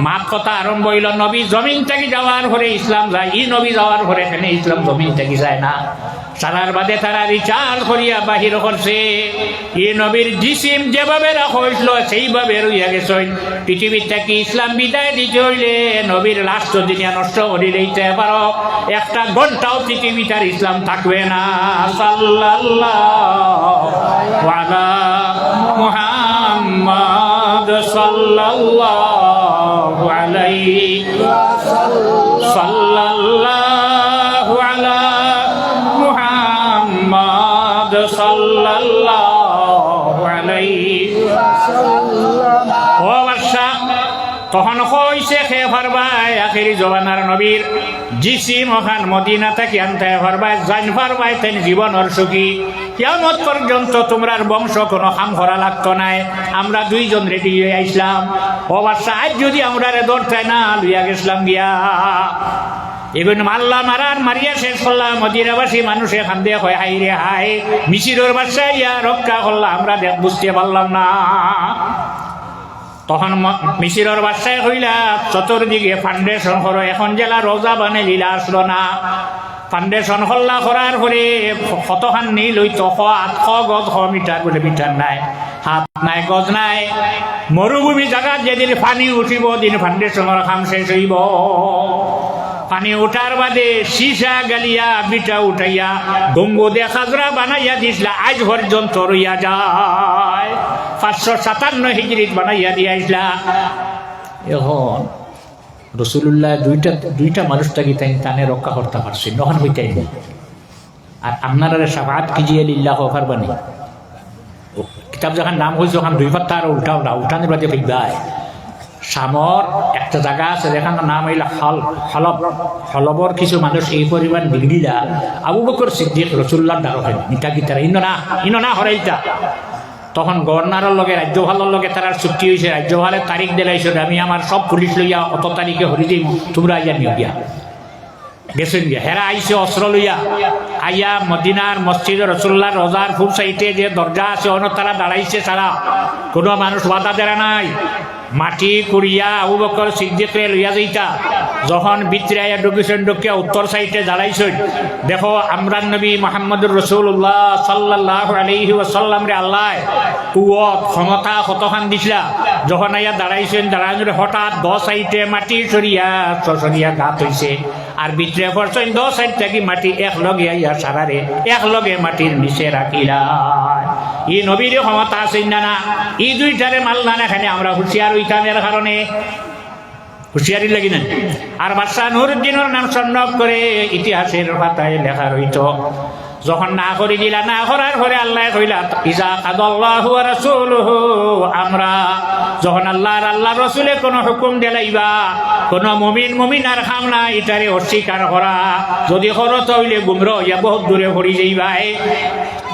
মাত কথা আরম্ভ হইল নবী জমিন থেকে যাওয়ার ঘরে ইসলাম যায় ই নবী যাওয়ার ঘরে এখানে ইসলাম জমিন থেকে যায় না সারার বাদে তারা রিচার্জ করিয়া বাহির করছে ই নবীর জিসিম যেভাবে রাখা হয়েছিল সেইভাবে রইয়া গেছে পৃথিবীর থেকে ইসলাম বিদায় দিতে হইলে নবীর লাস্ট দিনিয়া নষ্ট করে দিতে পারো একটা ঘন্টাও পৃথিবীটার ইসলাম থাকবে না সাল্লাল্লাহু আলা মুহাম্মদ সাল্লাল্লাহু আলাইহি সাল্লাল্লাহু আলা মুহাম্মদ সাল্লাল্লাহু আলাইহি ও বাদশা তখন কইছে খে ফারবাই আখেরি জবানার নবীর জিসিম ওখান মদিনা থেকে আনতে ফারবাই জান ফারবাই তেন জীবনের সুখী কিয়ামত পর্যন্ত তোমরার বংশ কোনো কাম করা লাগতো নাই আমরা দুইজন রেডি হয়ে আইসলাম ও বাদশা আজ যদি আমরা ধরতে না লইয়া গেছিলাম গিয়া এগুলো মাল্লা মারিয়া শেষ করলাম মদিনাবাসী মানুষ এখান দিয়ে হয় হাই রে হাই মিশিরের বাদশা ইয়া রক্ষা করলাম আমরা বুঝতে পারলাম না তখন মিশিরের বাদশায় হইলা চতুর্দিকে ফাউন্ডেশন করো এখন জেলা রোজা বানে লীলা আসলো না ফাউন্ডেশন হল্লা করার পরে কতখান নীল হইতো 800 গজ 100 মিটার বলে মিটার নাই হাত নাই গজ নাই মরুভূমি জায়গা যেদিন পানি উঠিব দিন ফাউন্ডেশনের কাম শেষ হইব পানি উঠার বাদে সীসা গালিয়া বিটা উঠাইয়া গম্বুদে খাজরা বানাইয়া দিছিলা আজ পর্যন্ত রইয়া যায় 557 হিজরিত বানাইয়া দিয়া আইসলা এখন রসুল্লাহ দুইটা মানুষটাকে তানে রক্ষা করতে পারছি নহন হইতাই আর আপনারা সাফাত কিজিয়ে লিল্লাহ অফার বানি কিতাব যখন নাম হয়েছে ওখান 2 পাত্তা আর উঠানির বাদে ফেকবাই শামর একটা জায়গা আছে যেখানে নাম হইল হলবর কিছু মানুষ এই পরিমাণ বিগড়িলা আবু বকর সিদ্দিক রসুল্লাহ দ্বারা হয় নিতা গীতারা ইনো না হরাইতা তখন গভর্নরের লগে রাজ্যপালের লগে তার চুক্তি হয়েছে রাজ্যপালের তারিখ দিলাইছে আমি আমার সব পুলিশ লইয়া অত তারিখে হরি দিই তোমরা আইয়া নিয়ে গিয়া গেছেন গিয়া হেরা আইসে অস্ত্র লইয়া আইয়া মদিনার মসজিদ রসুল্লাহ রোজার ফুল সাইটে যে দরজা আছে অন্য তারা দাঁড়াইছে ছাড়া কোনো মানুষ বাধা দেরা নাই মাটি কুড়িয়া আবু বকর সিদ্দিকরে লইয়া যাইতা যখন ভিতরে আইয়া ঢুকিছেন ঢুকিয়া উত্তর সাইডে দাঁড়াইছেন দেখো আমরান নবী মোহাম্মদুর রসুল্লাহ সাল্লাল্লাহু আলাইহি ওয়াসাল্লাম রে আল্লাহ কুয়ত ক্ষমতা কতখান দিছিলা যখন আইয়া দাঁড়াইছেন দাঁড়ানোর হঠাৎ 10 সাইডে মাটি সরিয়া গাত হইছে আর ভিতরে পড়ছেন 10 সাইড থেকে মাটি একলগে আইয়া সারারে একলগে মাটির নিচে রাখিলা ই নবীর ক্ষমতা আছে না ই দুইটারে মাল্লা না খানে আমরা হুঁশিয়ার হইতামের কারণে হুঁশিয়ারি লাগি না আর বাদশাহ নুরউদ্দিনের নাম সন্ন্যক করে ইতিহাসের পাতায় লেখা রইত যখন না করে দিলা না করার পরে আল্লাহ কইলা ইজা কাদাল্লাহু ওয়া রাসূলুহু আমরা যখন আল্লাহ রসুলে কোন হুকুম দিলাইবা কোন মুমিনার কাম না এটারে অস্বীকার করা যদি করো তাহলে গুমরা হইয়া বহুত দূরে পড়ি যাইবাই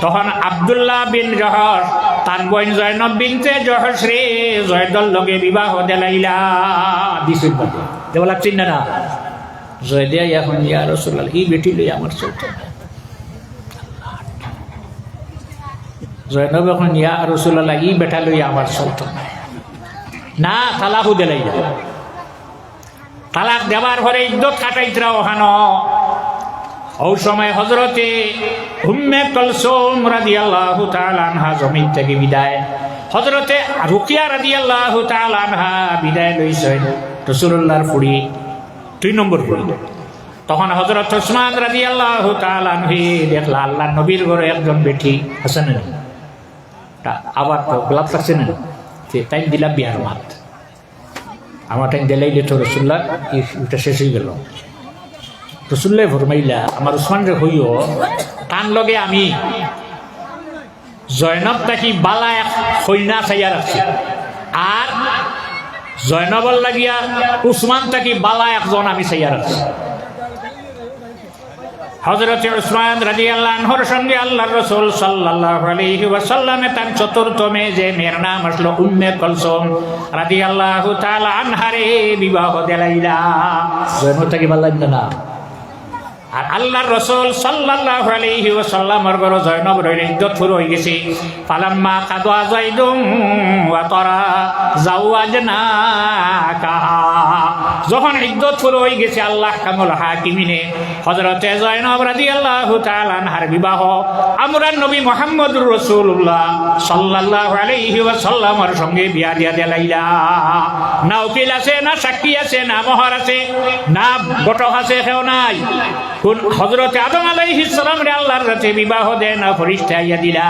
তখন আব্দুল্লাহ বিন জহশ তার বোন জয়নব বিনতে জহশ রে জয়দল লগে বিবাহ দিলাইলা দিছিল দেওয়া লাগছেন না জয় দিয়া এখন ইয়া রাসূলুল্লাহ এই বেটি লই আমার চলতে জয়নব এখন ইয়া রাসূলুল্লাহ এই বেটা লই আমার চলতে না তালাকও দিলাইলা তালাক দেওয়ার পরে ইদ্যত কাটাইতরা ওখানো ওই সময় হযরতে উম্মে কুলসুম রাদিয়াল্লাহু তাআলা আনহা জমিন থেকে বিদায় হযরতে রুকিয়া রাদিয়াল্লাহু তাআলা আনহা বিদায় লইছেন রাসূলুল্লাহর ফুড়ি 2 নম্বর ফুড়ি তখন হযরত উসমান রাদিয়াল্লাহু তাআলা আনহু দেখলা আল্লাহর নবীর ঘরে একজন বেটি হাসান আবার গোলাপ লাগছে না তাই দিলা বিয়ার মাত আমার টাইম দিলাইলে তো রসুল্লাহ এটা শেষ হয়ে গেল রসুল্লাহ ফরমাইলা আমার উসমান রে হইও তান লগে আমি জয়নব তাকি বালা এক হইনা চাইয়া রাখছি আর জয়নবর লাগিয়া উসমান তাকি বালা একজন আমি চাইয়া রাখছি হযরতে উসমান রাদিয়াল্লাহু আনহুর সঙ্গে আল্লাহর রাসূল সাল্লাল্লাহু আলাইহি ওয়াসাল্লামে তার চতুর্থ মেয়ে মেয়ের নাম আসলো উম্মে কুলসুম রাদিয়াল্লাহু তাআলা আনহারে বিবাহ দিলাইলা জয়নব তাকি বালা না আর আল্লাহর রাসূল সাল্লাল্লাহু আলাইহি ওয়াসাল্লামের ঘরে জয়নব রইলে ইদ্যত শুরু হয়ে গেছে ফালাম্মা কাদা যাইদুম ওয়া তারা জাওয়াজনাকা যখন ইদ্যত শুরু হয়ে গেছে আল্লাহ কামুল হাকিমিনে হযরতে জয়নব রাদিয়াল্লাহু তাআলা আনহার বিবাহ আমরান নবী মুহাম্মদুর রাসূলুল্লাহ সাল্লাল্লাহু আলাইহি ওয়াসাল্লামের সঙ্গে বিয়া দিয়া দিলাইলা না উকিল আছে না সাক্ষী আছে না মোহর আছে না ঘটক আছে কেউ নাই কোন হযরতে আদম আলাইহিস সালাম রে আল্লাহর সাথে বিবাহ দেন ফেরেশতা ইয়া দিলা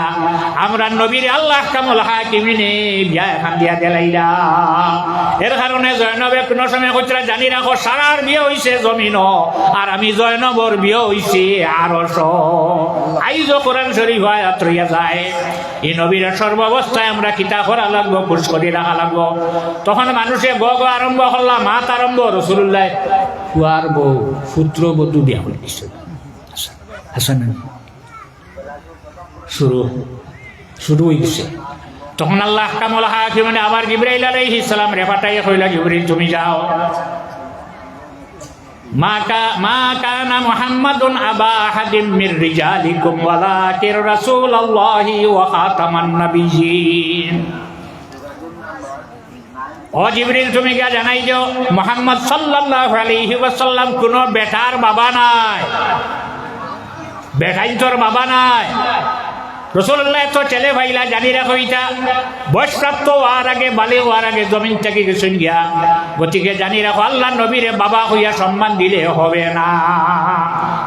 আমরা নবীর আল্লাহ কামুল হাকিমিনে বিয়া খান দিয়া দিলাইলা এর কারণে জয়নবে কোন সময় কইরা জানি রাখো সারার বিয়ে হইছে জমিন আর আমি জয়নবর বিয়ে হইছে আরশ আইজ কোরআন শরীফ আয়াত রইয়া যায় এই নবীর সর্বাবস্থায় আমরা কিতা করা লাগবো খুশ করে রাখা লাগবো তখন মানুষে গগ আরম্ভ করলাম মাত আরম্ভ রাসূলুল্লাহ কুয়ার বউ পুত্র বধূ বিয়া হল হাসান শুরু হয়ে গেছে তখন আল্লাহ কামুল হাকিমিনে আবার জিবরাইল আলাইহিস সালাম রে পাঠাইয়া কইলা জিবরাইল তুমি যাও মা কানা মুহাম্মাদুন আবা আহাদিম মির রিজালিকুম ওয়ালাকিন রাসূলুল্লাহি ওয়া খাতামান নাবিয়্যিন ও জিবরিল তুমি গিয়া জানাই দিও মুহাম্মদ সাল্লাল্লাহু আলাইহি ওয়াসাল্লাম কোন বেটার বাবা নাই বেটাই তোর বাবা নাই রাসূলুল্লাহ তো ছেলে ভাইলা জানি রাখো এটা বয়সপ্রাপ্ত হওয়ার আগে বালে হওয়ার আগে জমিন থেকে গেছেন গিয়া গতিকে জানি রাখো আল্লাহ নবীরে বাবা হইয়া সম্মান দিলে হবে না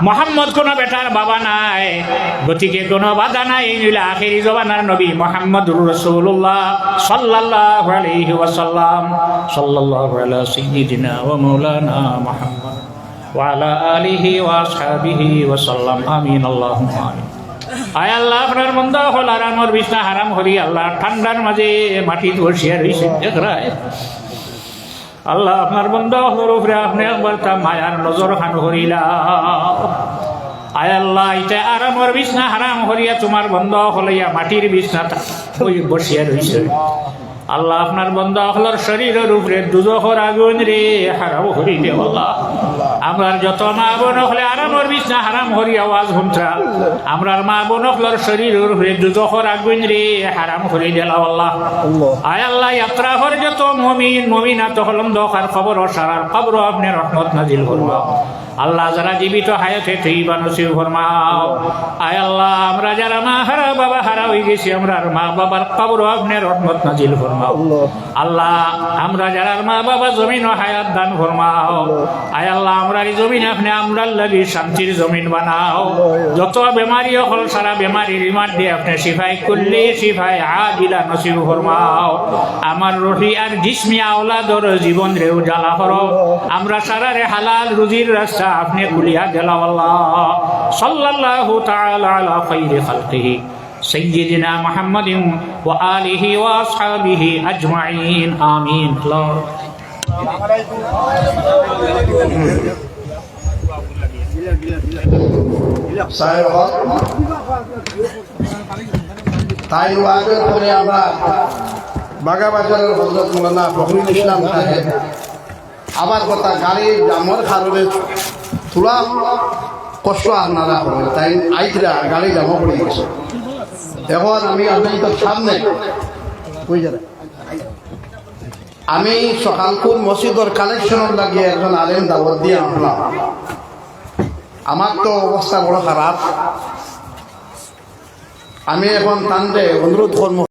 মুহাম্মদ কোন বেটার বাবা নাই গতিকে কোনো বাধা নাই নিলে আখেরি জমানার নবী মুহাম্মদুর রাসূলুল্লাহ সাল্লাল্লাহু আলাইহি ওয়াসাল্লাম সাল্লাল্লাহু আলা সাইয়্যিদিনা ওয়া মাওলানা মুহাম্মদ ওয়া আলা আলিহি ওয়া আসহাবিহি ওয়া সাল্লাম আমিন আল্লাহুম্মা আমিন আয় আল্লাহ আপনার মন্দা হল আরামর বিছনা হারাম করি আল্লাহ ঠান্ডার মাঝে মাটি বসিয়া রয়েছে আল্লাহ আপনার বন্ধ হলোর উপরে আপনি একবার তা মায়ার নজর খান করিলা আয় আল্লাহ এটা আরামর বিছনা হারাম করিয়া তোমার বন্ধ হলাইয়া মাটির বিছনা বসিয়া রইছে আল্লাহ আপনার বন্ধ হলর শরীরের উপরে দুজখর আগুন রে হারাম হরি দে আল্লাহ আমরার যত মা বোন হলে আরামর বিছনা হারাম হরি আওয়াজ শুনছা আমরার মা বোন হলর শরীরের উপরে দুজখর আগুন রে হারাম হরি দে আল্লাহ আয় আল্লাহ যাত্রা হর যত মুমিন মুমিনাত হলম দখার খবর ও সারার খবর আপনি রহমত নাজিল করবা আল্লাহ যারা জীবিত হায়াতে তৈবা নসিব ফরমাও আয় আল্লাহ আমরা যারা মা হারা বাবা হারা হয়ে গেছি আমরার মা বাবার কবর আপনি রহমত নাজিল ফরমাও আল্লাহ আমরা যারা মা বাবা জমিন ও হায়াত দান ফরমাও আয় আল্লাহ আমরা এই জমিন আপনি আমরার লাগি শান্তির জমিন বানাও যত বেমারি হল সারা বেমারির ইমান দিয়ে আপনি শিফাই করলে শিফাই আদিলা নসিব ফরমাও আমার রহি আর জিসমি আওলাদর জীবন রে উজালা করো আমরা সারা রে হালাল রুজির রাস্তা আপনি খুলিয়া দিলাও আল্লাহ সাল্লাল্লাহু তাআলা আলা খায়রি খালকিহি সাইয়্যিদিনা মুহাম্মাদিন ওয়া আলিহি ওয়া আসহাবিহি আজমাইন আমিন তাই ওয়াজের পরে আমরা বাগাবাজারের হযরত মাওলানা ফখরুল ইসলাম সাহেব আবার কথা গাড়ির জামর কারণে থোড়া কষ্ট আপনারা হবে তাই আইতরা গাড়ি জামা পড়ে গেছে এখন আমি আপনাদের সামনে কই যাবে আমি সকালপুর মসজিদের কালেকশনের লাগিয়ে একজন আলেম দাওয়াত দিয়ে আনলাম আমার তো অবস্থা বড় খারাপ আমি এখন তানতে অনুরোধ করবো